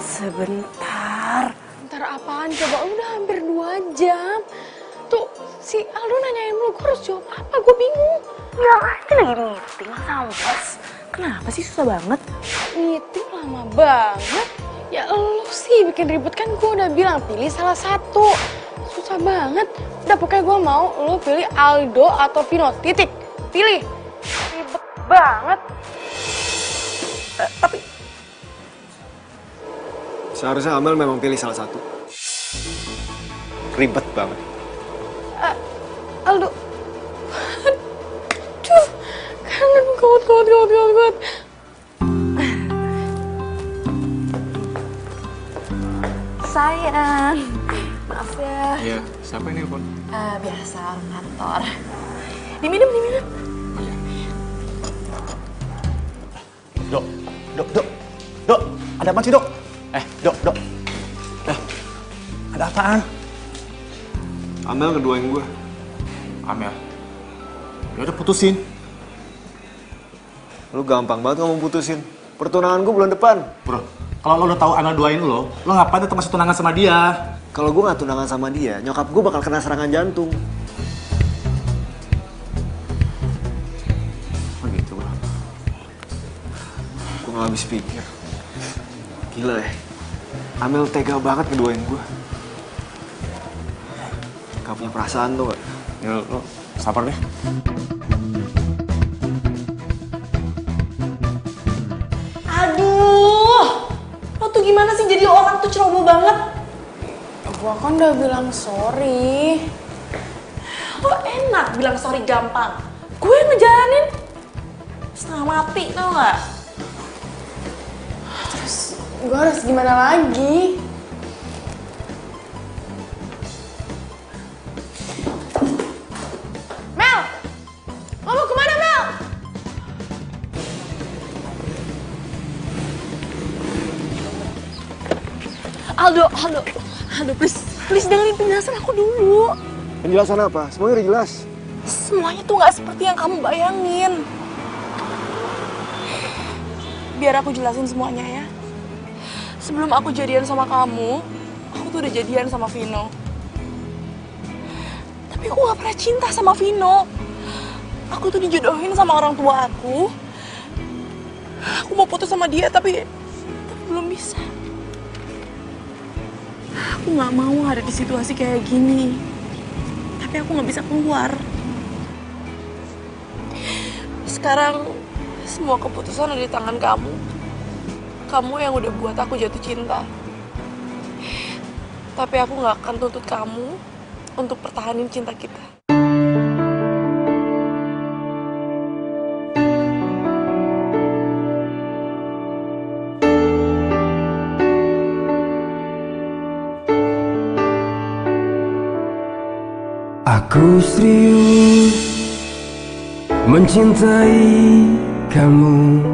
Sebentar. Bentar apaan coba, udah hampir 2 jam. Tuh, si Aldo nanyain lo, gue harus jawab apa? Gue bingung. Ya, ini lagi meeting sama bos. Kenapa sih susah banget? Meeting lama banget. Ya lo sih bikin ribet, kan gue udah bilang pilih salah satu. Susah banget. Udah pokoknya gue mau lo pilih Aldo atau Vino, titik. Pilih. Ribet banget. Tapi Seharusnya Amel memang pilih salah satu. Ribet banget. Aldo. Aduh. Kangen kuat. sayang, maaf ya. Iya, siapa ini telepon? Biasa orang kantor. Diminum. Dok, ada apa sih dok? Dok. Ada apaan? Amel ngeduain gue. Amel, ya udah putusin. Lu gampang banget ngomong putusin. Pertunangan gue bulan depan. Bro, kalau lo udah tahu Amel duain lo ngapain tetap masih tunangan sama dia? Kalau gue gak tunangan sama dia, nyokap gue bakal kena serangan jantung. Oh gitu bro. Gue gak habis pikir. Gila ya, Amel tega banget ngeduain gue. Gak punya perasaan tuh gak? Ya lo sabar deh. Aduh, lo tuh gimana sih jadi orang tuh ceroboh banget? Gua kan udah bilang sorry. Lo enak bilang sorry gampang. Gue yang ngejalanin setengah mati, tau gak? Terus gue harus gimana lagi? Mel! Lo mau kemana, Mel? Aldo, please dengerin penjelasan aku dulu. Penjelasan apa? Semuanya udah jelas. Semuanya tuh gak seperti yang kamu bayangin. Biar aku jelasin semuanya ya. Sebelum aku jadian sama kamu, aku tuh udah jadian sama Vino. Tapi aku gak pernah cinta sama Vino. Aku tuh dijodohin sama orang tua aku. Aku mau putus sama dia tapi belum bisa. Aku gak mau ada di situasi kayak gini. Tapi aku gak bisa keluar. Sekarang semua keputusan ada di tangan kamu. Kamu yang udah buat aku jatuh cinta. Tapi aku gak akan tuntut kamu untuk pertahanin cinta kita. Aku Aku serius mencintai kamu.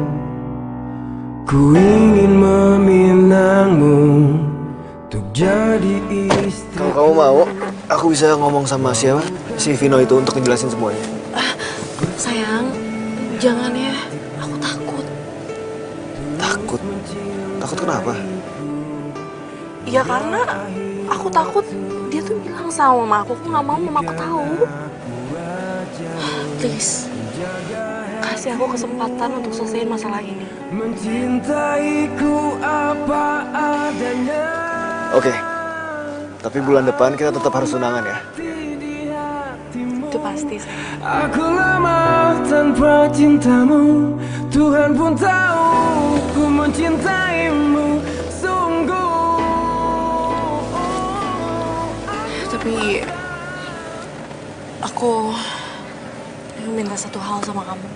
Ku ingin meminangmu untuk jadi istri. Kalau kamu mau, aku bisa ngomong sama siapa? Si Vino itu untuk ngejelasin semuanya. Sayang, jangan ya. Aku takut. Takut? Takut kenapa? Ya karena aku takut dia tuh bilang sama mama aku nggak mau mama aku tahu. Please, kasih aku kesempatan untuk selesaiin masalah ini. Mencintaiku apa adanya. Oke. Tapi bulan depan kita tetap harus tunangan ya. Itu pasti, sayang. Aku lama tanpa cintamu. Tuhan pun tahu ku mencintaimu sungguh. Tapi aku minta satu hal sama kamu.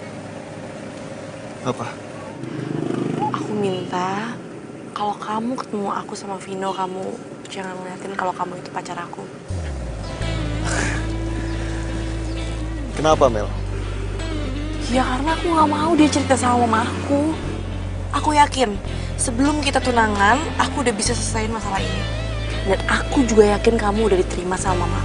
Apa? Aku minta kalau kamu ketemu aku sama Vino, kamu jangan ngeliatin kalau kamu itu pacar aku. Kenapa, Mel? Ya karena aku nggak mau dia cerita sama mama aku. Aku yakin sebelum kita tunangan, aku udah bisa selesaiin masalah ini. Dan aku juga yakin kamu udah diterima sama mama.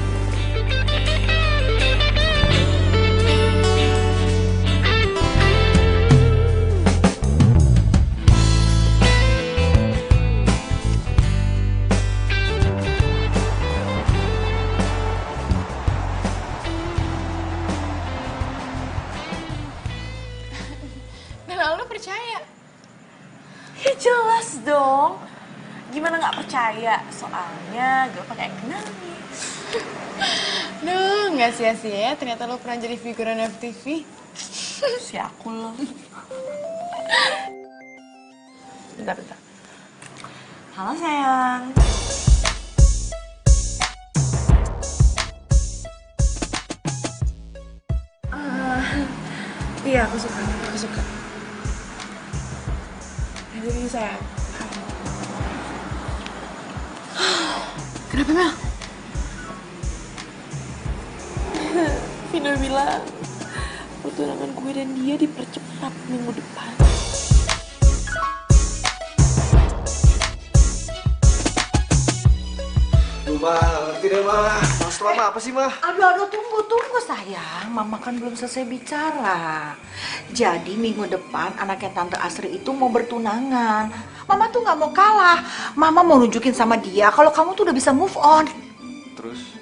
Nah, lu percaya? Ya jelas dong. Gimana nggak percaya? Soalnya gue pakai nangis. Duh, nggak sia-sia ya ternyata lo pernah jadi figuran FTV. Si aku loh. Bentar. Halo sayang. Iya, aku suka. Jadi sayang. Kenapa, Mel? Vino bilang pertunangan gue dan dia dipercepat minggu depan. Ngerti deh, Ma. Maksud Mama apa sih, Ma? Aduh, tunggu sayang. Mama kan belum selesai bicara. Jadi minggu depan anaknya Tante Asri itu mau bertunangan. Mama tuh nggak mau kalah. Mama mau nunjukin sama dia kalau kamu tuh udah bisa move on. Terus?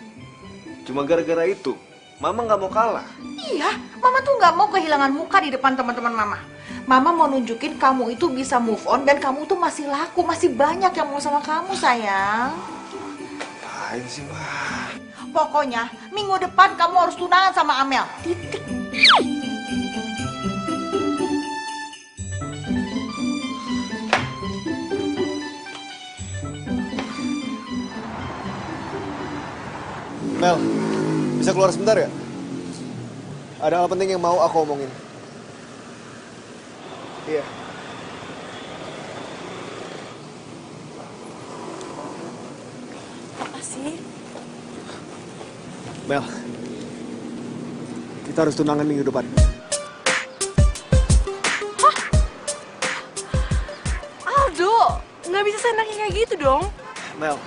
Cuma gara-gara itu? Mama nggak mau kalah? Iya, Mama tuh nggak mau kehilangan muka di depan teman-teman Mama. Mama mau nunjukin kamu itu bisa move on dan kamu tuh masih laku, masih banyak yang mau sama kamu, sayang. Apaan sih, Ma? Pokoknya minggu depan kamu harus tunangan sama Amel. Titik. Mel, bisa keluar sebentar ya? Ada hal penting yang mau aku omongin. Iya. Apa sih? Mel, kita harus tunangan minggu depan. Aldo, nggak bisa seenaknya kayak gitu dong. Mel,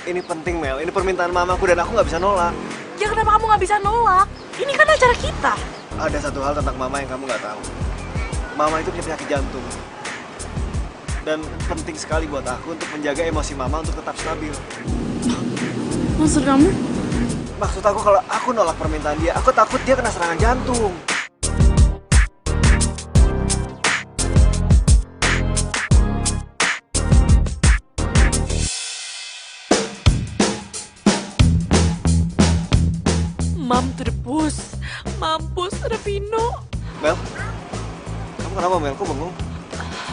ini penting, Mel. Ini permintaan mamaku dan aku nggak bisa nolak. Ya kenapa kamu nggak bisa nolak? Ini kan acara kita. Ada satu hal tentang mama yang kamu nggak tahu. Mama itu punya penyakit jantung. Dan penting sekali buat aku untuk menjaga emosi mama untuk tetap stabil. Maksud kamu? Maksud aku kalau aku nolak permintaan dia, aku takut dia kena serangan jantung. Mam to the bus. Mampus, ada Vino. Mel, kamu kenapa, Mel? Kok bengong?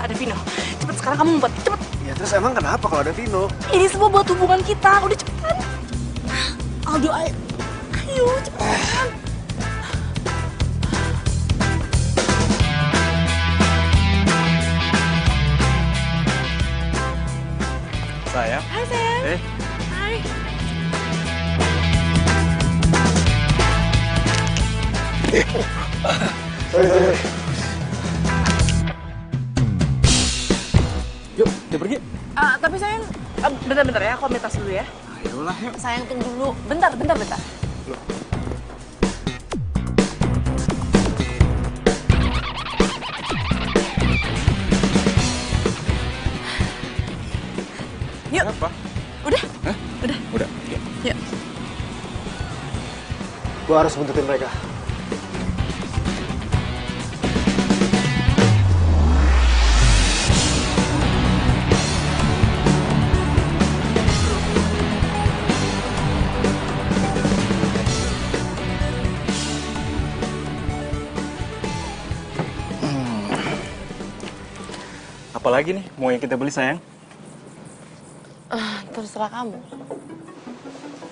Ada Vino. Cepet sekarang kamu ngumpet, cepet. Ya terus emang kenapa kalau ada Vino? Ini semua buat hubungan kita. Udah cepetan. Aldo, ayo cepetan. Sayang. Hai sayang. Eh, Hai. Sorry. Yuk, kita pergi. Tapi sayang, bentar-bentar ya, aku ambil tas dulu ya. Ayolah, yuk. Sayang tunggu dulu, bentar. Yuk. Apa? Udah? Hah? Udah. Udah. Yuk. Gua harus buntutin mereka. Apalagi nih mau yang kita beli sayang? Terserah kamu.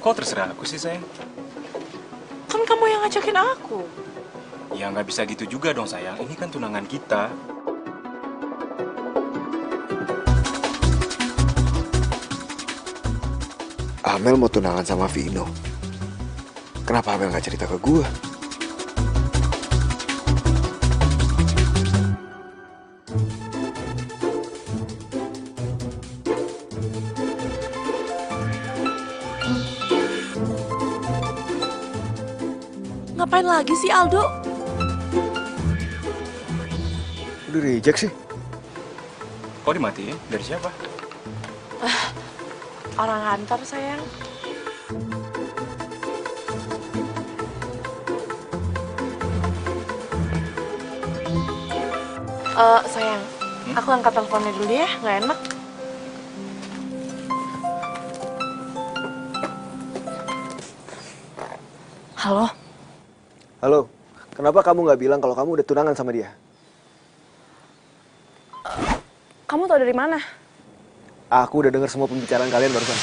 Kok terserah aku sih sayang? Kan kamu yang ngajakin aku. Ya nggak bisa gitu juga dong sayang. Ini kan tunangan kita. Amel mau tunangan sama Vino. Kenapa Amel nggak cerita ke gua? Ngapain lagi sih Aldo? Udah reject sih. Kok dimatiin? Dari siapa? Orang kantor sayang. Sayang, aku angkat teleponnya dulu ya, nggak enak. Halo? Halo, kenapa kamu nggak bilang kalau kamu udah tunangan sama dia? Kamu tahu dari mana? Aku udah dengar semua pembicaraan kalian barusan.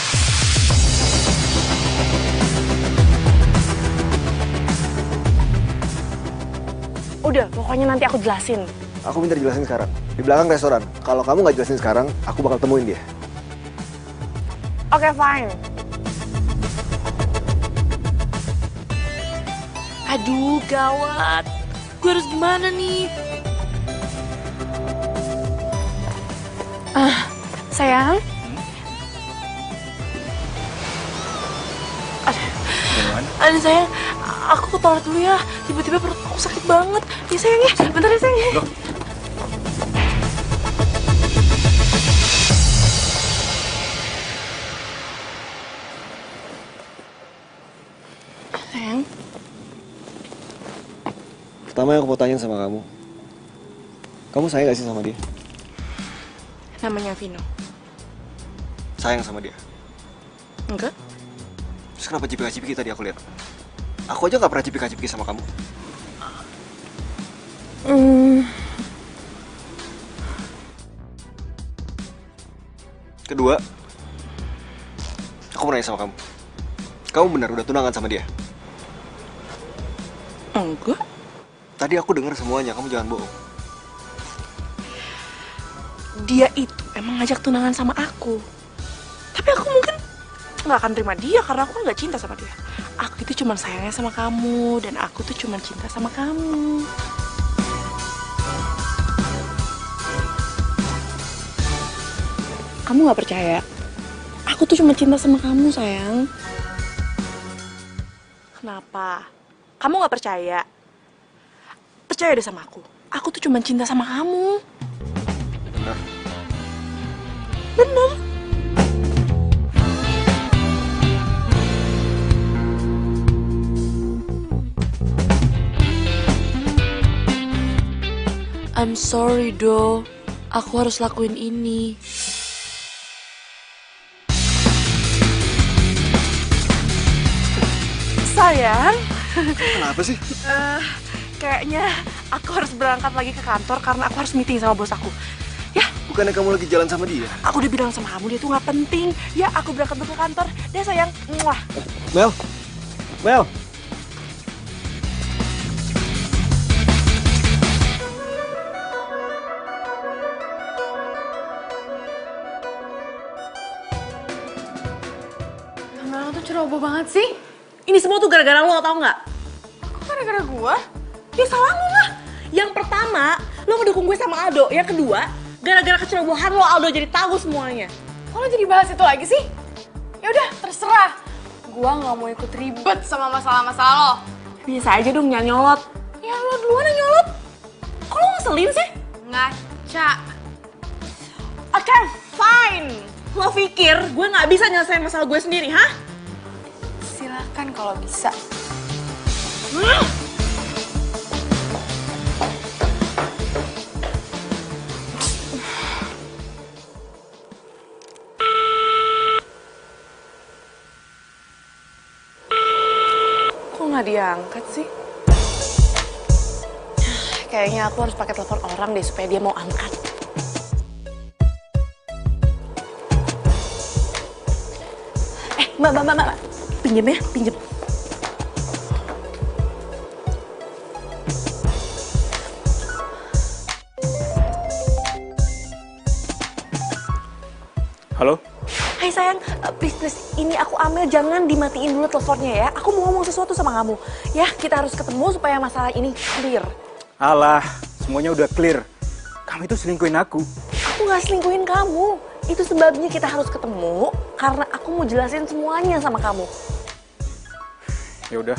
Udah, pokoknya nanti aku jelasin. Aku minta dijelasin sekarang. Di belakang restoran. Kalau kamu nggak jelasin sekarang, aku bakal temuin dia. Oke, fine. Aduh, gawat. Gue harus gimana nih? Sayang. Aduh sayang, aku ke toilet dulu ya. Tiba-tiba perut aku sakit banget. Ya sayang ya, bentar ya sayang ya. Loh. Sayang. Pertama yang aku mau tanya sama kamu. Kamu sayang gak sih sama dia? Namanya Vino. Sayang sama dia? Enggak. Terus kenapa cipika-cipiki tadi aku lihat? Aku aja gak pernah cipika-cipiki sama kamu. Kedua, aku mau nanya sama kamu. Kamu benar udah tunangan sama dia? Enggak. Tadi aku dengar semuanya, kamu jangan bohong. Dia itu emang ngajak tunangan sama aku. Tapi aku mungkin nggak akan terima dia karena aku nggak cinta sama dia. Aku itu cuma sayangnya sama kamu dan aku tuh cuma cinta sama kamu. Kamu nggak percaya? Aku tuh cuma cinta sama kamu sayang. Kenapa? Kamu nggak percaya? Percaya deh sama aku. Aku tuh cuma cinta sama kamu. Benar. Benar. I'm sorry, Do. Aku harus lakuin ini. Sayang. Kenapa sih? Kayaknya aku harus berangkat lagi ke kantor karena aku harus meeting sama bos aku. Ya. Bukannya kamu lagi jalan sama dia? Aku udah bilang sama kamu dia tuh nggak penting. Ya, aku berangkat dulu ke kantor. Deh sayang. Muah. Mel. Mel. Lo tuh ceroboh banget sih. Ini semua tuh gara-gara lo, tau nggak? Kok gara-gara gua? Ya salah lo lah. Yang pertama, lo ngedukung gue sama Aldo. Yang kedua, gara-gara kecerobohan lo Aldo jadi tahu semuanya. Kok lo jadi bahas itu lagi sih? Ya udah, terserah. Gua nggak mau ikut ribet sama masalah-masalah lo. Bisa aja dong jangan nyolot. Ya lo duluan yang nyolot. Kok lo ngeselin sih? Ngaca. Oke, fine. Lo pikir gue nggak bisa nyelesain masalah gue sendiri, hah? Silakan kalau bisa. Kok nggak diangkat sih? Kayaknya aku harus pakai telepon orang deh supaya dia mau angkat. Mbak. Pinjem ya, pinjem. Halo? Hai sayang, please, ini aku Amel, jangan dimatiin dulu teleponnya ya. Aku mau ngomong sesuatu sama kamu. Ya, kita harus ketemu supaya masalah ini clear. Alah, semuanya udah clear. Kamu itu selingkuhin aku. Aku nggak selingkuhin kamu. Itu sebabnya kita harus ketemu, karena aku mau jelasin semuanya sama kamu. Ya udah,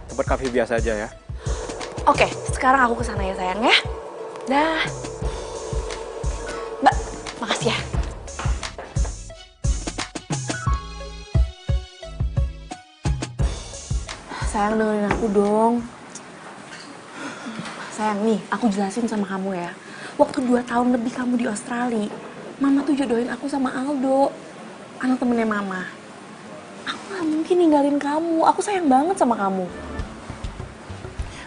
tempat kafe biasa aja ya. Oke, sekarang aku kesana ya sayang ya. Dah. Mbak, makasih ya. Sayang dengerin aku dong. Sayang nih, aku jelasin sama kamu ya. Waktu 2 tahun lebih kamu di Australia, Mama tuh jodohin aku sama Aldo, anak temennya Mama. Aku gak mungkin ninggalin kamu, aku sayang banget sama kamu.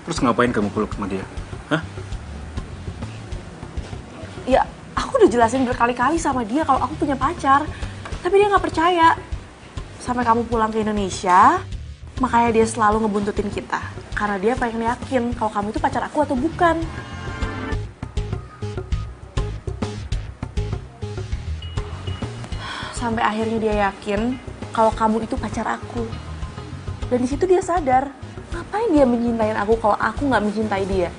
Terus ngapain kamu peluk sama dia? Hah? Ya, aku udah jelasin berkali-kali sama dia kalau aku punya pacar. Tapi dia gak percaya. Sampai kamu pulang ke Indonesia, makanya dia selalu ngebuntutin kita. Karena dia pengen yakin kalau kamu itu pacar aku atau bukan. Sampai akhirnya dia yakin kalau kamu itu pacar aku. Dan di situ dia sadar, ngapain dia mencintai aku kalau aku nggak mencintai dia.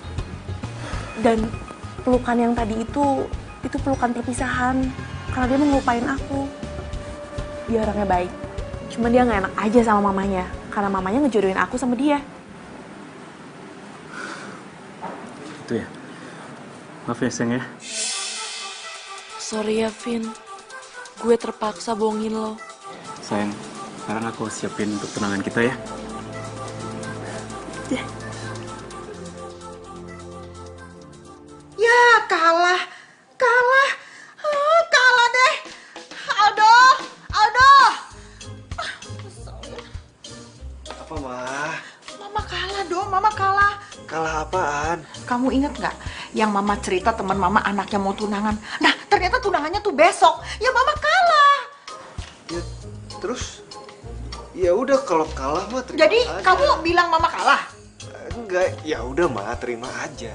Dan pelukan yang tadi itu pelukan perpisahan. Karena dia mau ngelupain aku. Dia orangnya baik. Cuma dia nggak enak aja sama mamanya. Karena mamanya ngejodohin aku sama dia. Itu ya. Maaf ya sayang ya. Sorry ya Vin. Gue terpaksa bohongin lo. Sayang, sekarang aku siapin untuk tunangan kita ya. Ya, kalah deh. Aldo. Apa, Mah? Mama kalah dong, Mama kalah. Kalah apaan? Kamu inget nggak yang Mama cerita teman Mama anaknya mau tunangan? Nah, ternyata tunangannya tuh besok. Ya Mama kalah. Ya, terus? Ya udah kalau kalah mah terima Jadi aja. kamu bilang Mama kalah? Enggak, ya udah mah terima aja.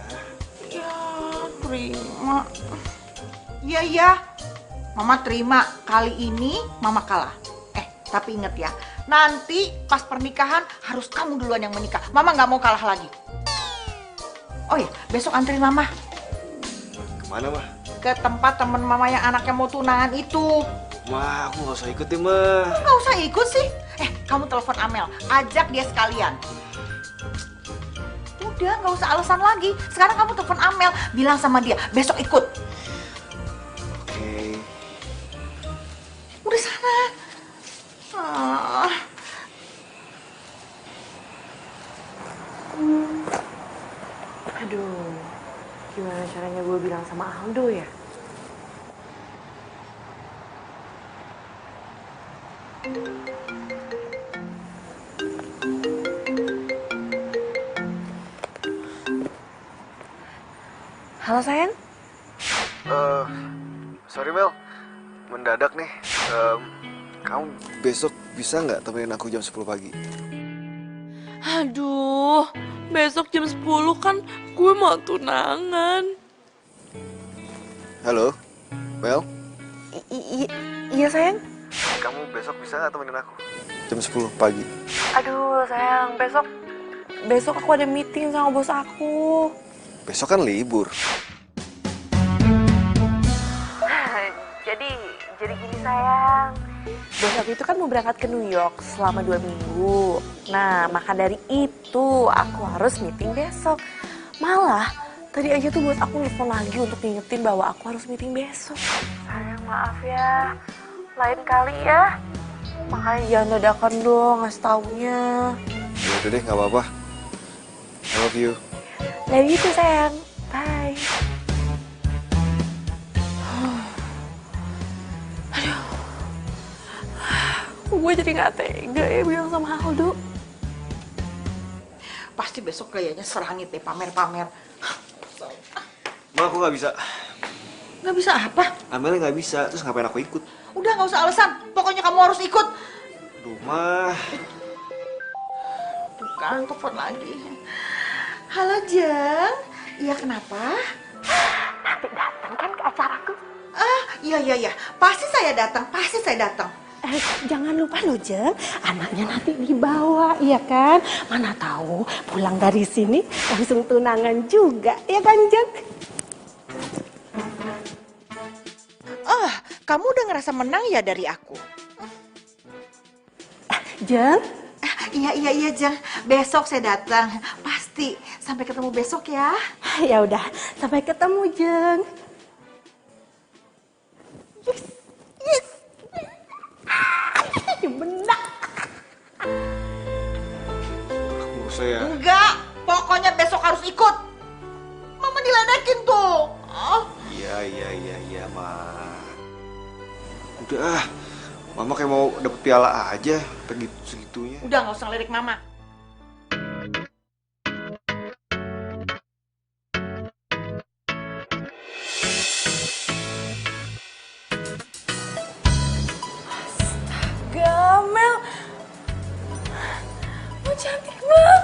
Ya, terima. Iya. Mama terima. Kali ini Mama kalah. Tapi inget ya, nanti pas pernikahan harus kamu duluan yang menikah. Mama nggak mau kalah lagi. Oh iya, besok anterin Mama. Kemana mah? Ke tempat temen Mama yang anaknya mau tunangan itu. Wah, aku nggak usah ikut deh mah. Nggak usah ikut sih. Kamu telepon Amel, ajak dia sekalian. Udah, nggak usah alasan lagi. Sekarang kamu telepon Amel, bilang sama dia, besok ikut. Oke. Udah sana. Aduh, gimana caranya gue bilang sama Aldo ya? Halo sayang? Sorry Mel, mendadak nih. Kamu besok bisa nggak temenin aku jam 10 pagi? Aduh, besok jam 10 kan gue mau tunangan. Halo, Mel? Iya sayang? Kamu besok bisa nggak temenin aku? Jam 10 pagi. Aduh sayang, besok besok aku ada meeting sama bos aku. Besok kan libur. Jadi gini sayang, bos aku itu kan mau berangkat ke New York selama 2 minggu. Nah, maka dari itu aku harus meeting besok. Malah, tadi aja tuh bos aku nelfon lagi untuk ngingetin bahwa aku harus meeting besok. Sayang maaf ya, lain kali ya. Makanya jangan dadakan dong ngasih taunya. Ya udah deh, nggak apa-apa. I love you. Love you too sayang, bye. Gue jadi gak tega ya bilang sama Aldo. Pasti besok kayaknya serangit deh pamer-pamer. Ma, aku nggak bisa. Nggak bisa apa? Amelnya nggak bisa, terus ngapain aku ikut? Udah nggak usah alasan, pokoknya kamu harus ikut. Duh, Ma. Bukan, telepon lagi. Halo Jeng, iya kenapa? Nanti datang kan ke acaraku? Iya, pasti saya datang. Jangan lupa loh Jeng, anaknya nanti dibawa, iya kan? Mana tahu pulang dari sini langsung tunangan juga, ya kan Jeng? Kamu udah ngerasa menang ya dari aku? Jeng? Iya Jeng, besok saya datang, pasti. Sampai ketemu besok ya. Ya udah, sampai ketemu Jeng. Yes. Benar. Aku saya. Enggak, pokoknya besok harus ikut. Mama diledekin tuh. Iya, Ma. Udah, Mama kayak mau dapet piala aja, segitunya. Udah nggak usah ngelirik Mama. Gamel, lo cantik banget.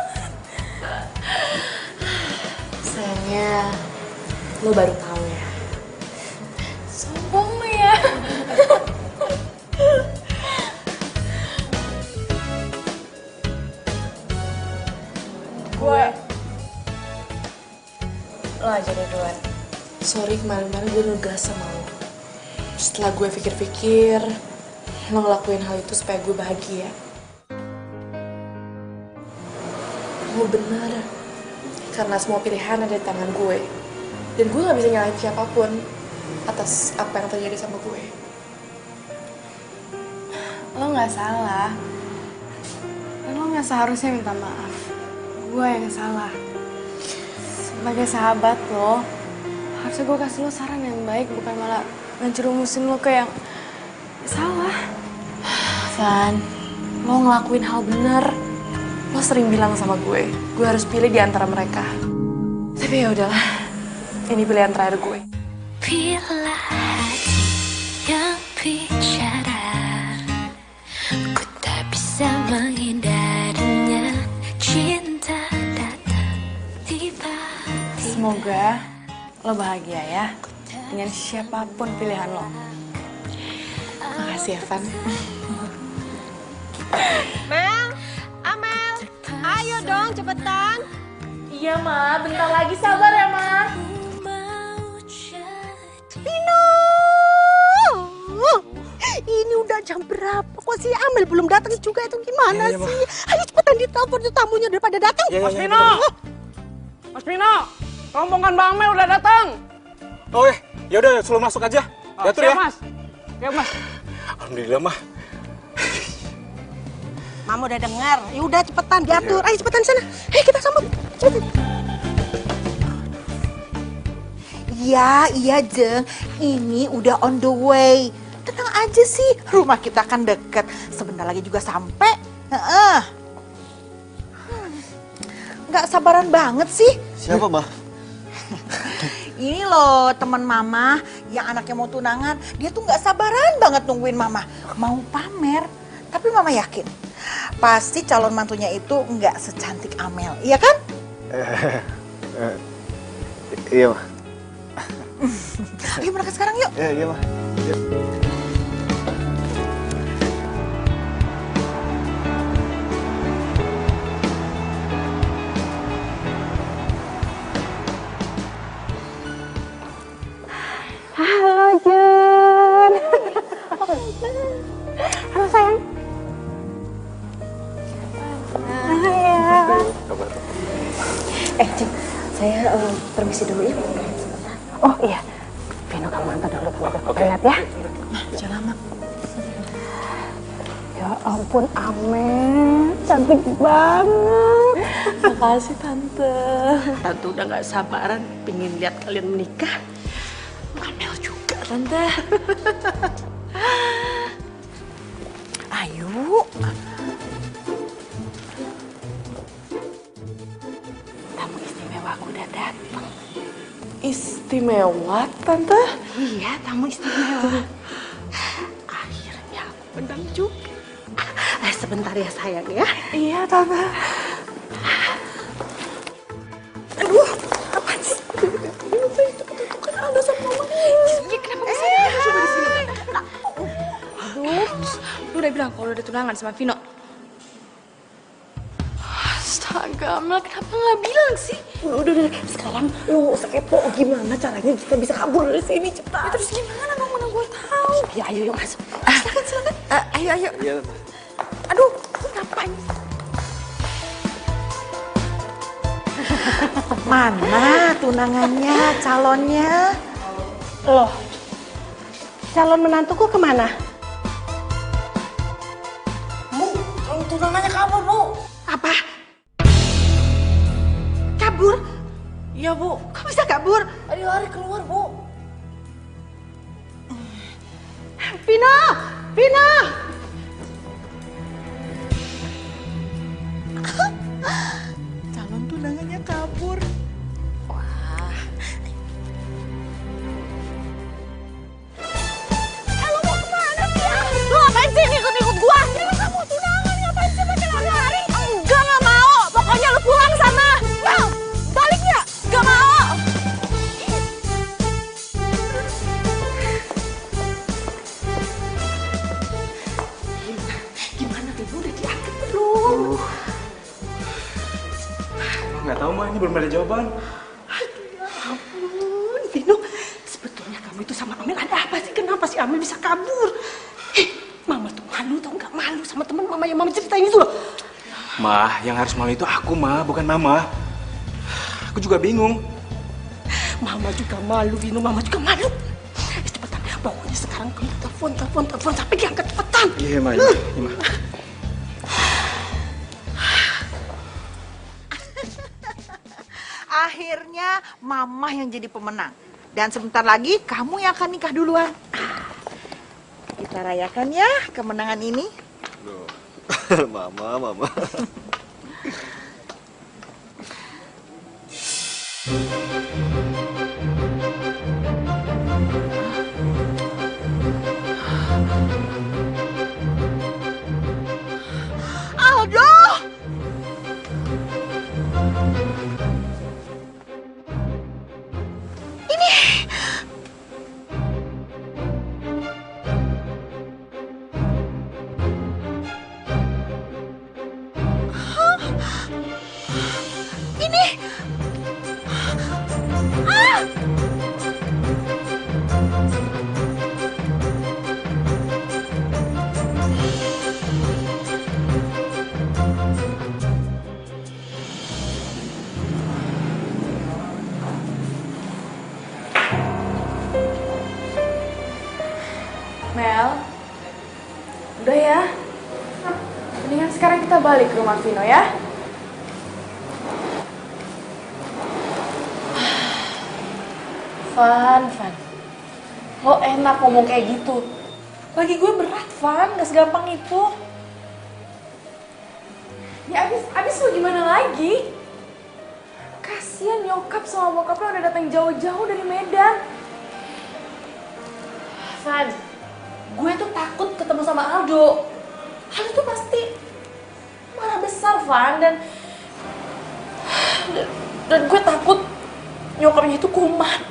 Sayangnya, lo baru tahu ya. Sombong lo ya. Lo aja deh duluan. Sorry kemarin-kemarin gue nugas sama lo. Setelah gue pikir-pikir, lo ngelakuin hal itu supaya gue bahagia. Lo bener. Karena semua pilihan ada di tangan gue. Dan gue gak bisa nyalahin siapapun atas apa yang terjadi sama gue. Lo gak salah. Dan lo gak seharusnya minta maaf. Gue yang salah. Sebagai sahabat lo, harusnya gue kasih lo saran yang baik, bukan malah ngejerumusin lo ke yang salah. San, lo ngelakuin hal bener. Lo sering bilang sama gue harus pilih di antara mereka. Tapi ya udahlah, ini pilihan terakhir gue. Bila hati yang bicara, ku tak bisa menghindarinya. Cinta datang tiba-tiba. Semoga lo bahagia ya dengan siapapun pilihan lo. Makasih ya, Van. Mel, Amel, ayo dong cepetan. Iya, Ma. Bentar lagi, sabar ya, Ma. Vino! Ini udah jam berapa? Kok si Amel belum datang juga, itu gimana Iya, sih? Ayo cepetan ditelepon tuh tamunya daripada datang. Mas Vino! Mas Vino! Rombongan Bang Mel udah datang. Oh ya udah suruh masuk aja. Diatur ya. Mas. Ya, Mas. Alhamdulillah, Mah. Mama udah dengar. Ya udah cepetan diatur. Ayo cepetan sana. Hei kita sambut. Cepetan. Iya Jeng, ini udah on the way. Tenang aja sih, rumah kita kan deket. Sebentar lagi juga sampai. Nggak sabaran banget sih. Siapa, Ma? Ini loh teman Mama yang anaknya mau tunangan. Dia tuh nggak sabaran banget nungguin Mama. Mau pamer. Tapi Mama yakin, pasti calon mantunya itu nggak secantik Amel. Iya kan? Iya, Ma. Ayo berangkat sekarang yuk. Iya, Ma. Iya. Saya permisi dulu ya. Oh iya, Vino kamu antar dulu ke lihat ya. Jangan lama. Ya ampun Amel, cantik banget. Makasih Tante. Tante udah gak sabaran pengen lihat kalian menikah. Amel juga Tante. Ayo. Tamu istimewa aku udah datang. Istimewa Tante? Iya, tamu istimewa. Akhirnya aku undang juga. Sebentar ya sayang ya. Iya Tante. Aduh, apa sih? Kan Aldo sama Mama. Iya, kenapa bisa coba di sini? Aduh, lu udah bilang kalau udah tunangan sama Vino. Astaga, Mel kenapa nggak bilang sih? Udah, sekarang lu usah kepo. Gimana caranya kita bisa kabur dari sini cepat? Ya, terus gimana dong mana gue tahu? Ya ayo masuk. Silakan. Ayo. Iya. Aduh, ngapain? Mana tunangannya, calonnya? Loh, calon menantuku kemana? Bu, kalau tunangannya kabur, Bu. Apa? Kabur? Iya, Bu. Kok bisa kabur? Ayo lari keluar, Bu. Vino! Calon tunangannya kabur. Lu mau kemana sih? Lu ngapain sih ikut-ikut gua? Kamu tunangan ngapain sih pakai lari-lari? Enggak, nggak mau. Pokoknya lu pulang sana. Mau? Balik ya? Nggak mau. Gimana Vino? Udah diangkat belum? Nggak tahu mah, ini belum ada jawaban. Ampun, Vino. Sebetulnya kamu itu sama Amel ada apa sih? Kenapa si Amel bisa kabur? Mama tuh malu tau nggak, malu sama teman mama yang mama ceritain itu loh. Mah, yang harus malu itu aku, mah, bukan mama. Aku juga bingung. Mama juga malu, Vino. Mama juga malu. Cepetan, pokoknya sekarang kamu telepon sampai diangkat cepetan. Iya, mah. Akhirnya Mama yang jadi pemenang. Dan sebentar lagi kamu yang akan nikah duluan. Kita rayakan ya kemenangan ini. Mama. Aldo! Mel, udah ya. Mendingan sekarang kita balik ke rumah Vino ya. Van. Lo enak ngomong kayak gitu. Lagi gue berat, Van. Gak segampang itu. Ya abis lo gimana lagi? Kasian nyokap sama bokap lo udah datang jauh-jauh dari Medan. Van, gue tuh takut ketemu sama Aldo. Aldo tuh pasti marah besar, Van. Dan gue takut nyokapnya itu kumat.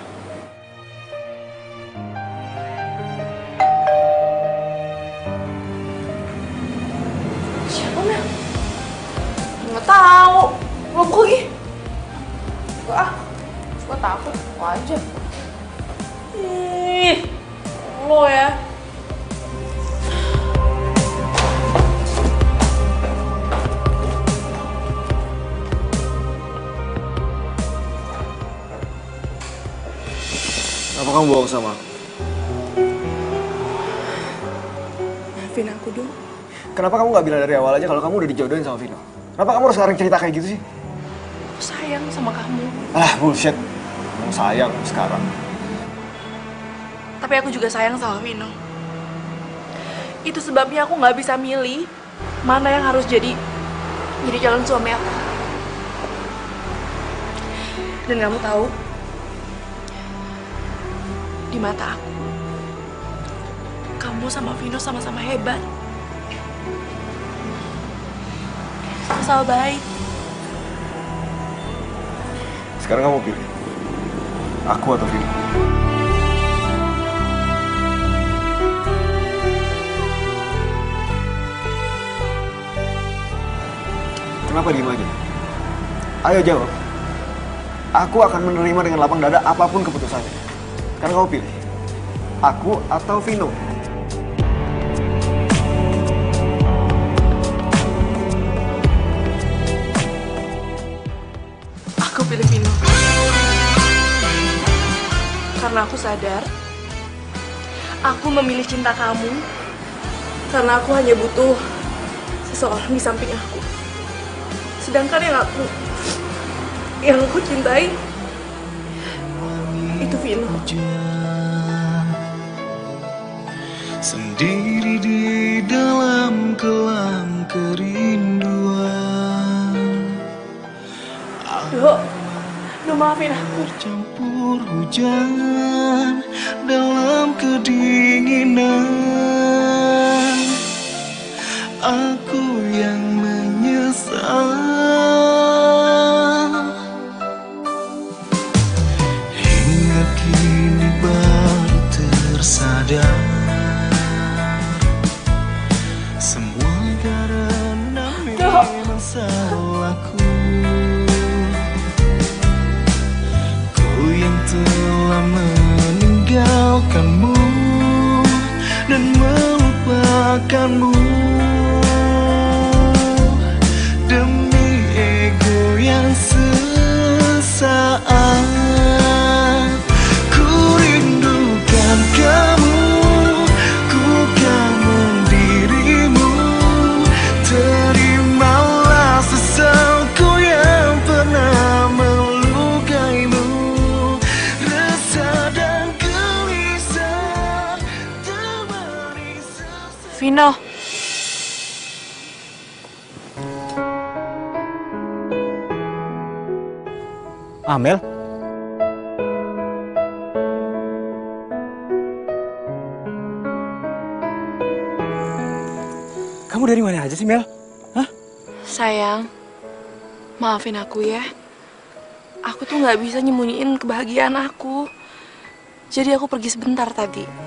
Siapa, Mel? Nggak tahu. Lo buka lagi. Gue takut. Lo aja. Ih, lo ya. kamu bohong sama aku? Maafin aku dong. Kenapa kamu gak bilang dari awal aja kalau kamu udah dijodohin sama Vino? Kenapa kamu harus sekarang cerita kayak gitu sih? Aku sayang sama kamu. Ah, bullshit. Kamu sayang sekarang. Tapi aku juga sayang sama Vino. Itu sebabnya aku nggak bisa milih mana yang harus jadi calon suami aku. Dan kamu tahu, di mata aku, kamu sama Vino sama-sama hebat. Sama baik. Sekarang kamu pilih. Aku atau Vino? Kenapa diem aja? Ayo jawab. Aku akan menerima dengan lapang dada apapun keputusannya. Sekarang kamu pilih. Aku atau Vino? Aku pilih Vino. Karena aku sadar, aku memilih cinta kamu karena aku hanya butuh seseorang di samping aku. Sedangkan yang aku cintai itu Vino. Sendiri di dalam kelam kerinduan. Dok, maafin aku. Campur hujan dalam kedinginan. Aku yang menyesal. Hingga kini baru tersadar. Semua karena memang salahku. Ku yang telah meninggalkanmu dan melupakanmu. Demi ego yang sesaat, ku rindukan kamu, ku kangen dirimu. Terimalah sesalku yang pernah melukaimu. Rasa dan gelisah terberi sesat. Vino. Amel? Kamu dari mana aja sih, Mel? Hah? Sayang, maafin aku ya. Aku tuh nggak bisa nyembunyiin kebahagiaan aku. Jadi aku pergi sebentar tadi.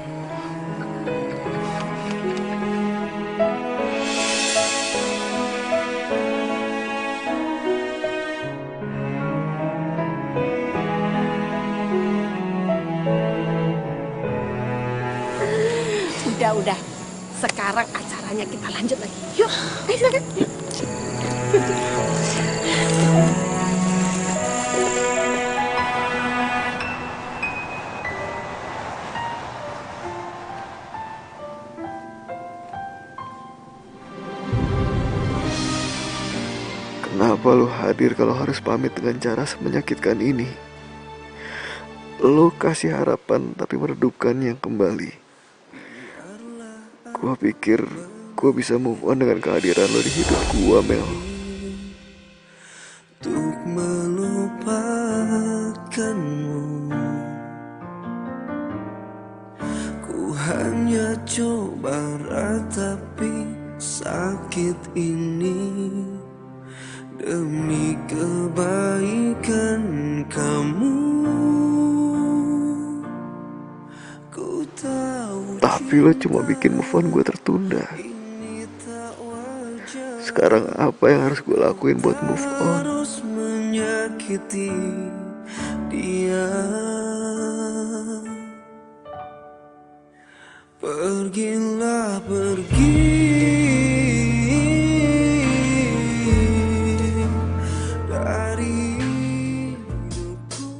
Udah. Sekarang acaranya kita lanjut lagi. Yuk, ayo silakan. Kenapa lu hadir kalau harus pamit dengan cara semenyakitkan ini? Lu kasih harapan tapi meredupkannya kembali. Gua pikir gua bisa move on dengan kehadiran lo di hidup gua, Mel. Untuk melupakanmu, ku hanya coba ratapi sakit ini demi kebaikan kamu. Ku tahu Tapi lo cuma bikin move on gue tertunda. Sekarang apa yang harus gue lakuin buat move on? harus menyakiti dia. Pergilah pergi dari hidupku.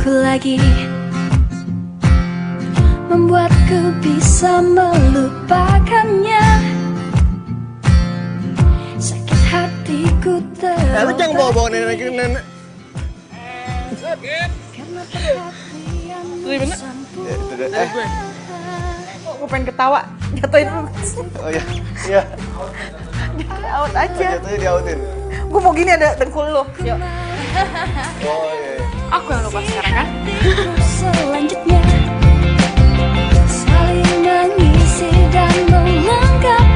bersamaku lagi, membuatku bisa melupakannya. Sakit hatiku Lu jangan bawa-bawa nenek. Gue pengen ketawa, jatuhin dulu. Oh iya, iya. Out aja. Jatuhnya diautin. Gue mau gini ada dengkul lo. Yuk. Oh iya. Aku yang lupa sekarang kan? Selanjutnya saling mengisi dan melengkapi.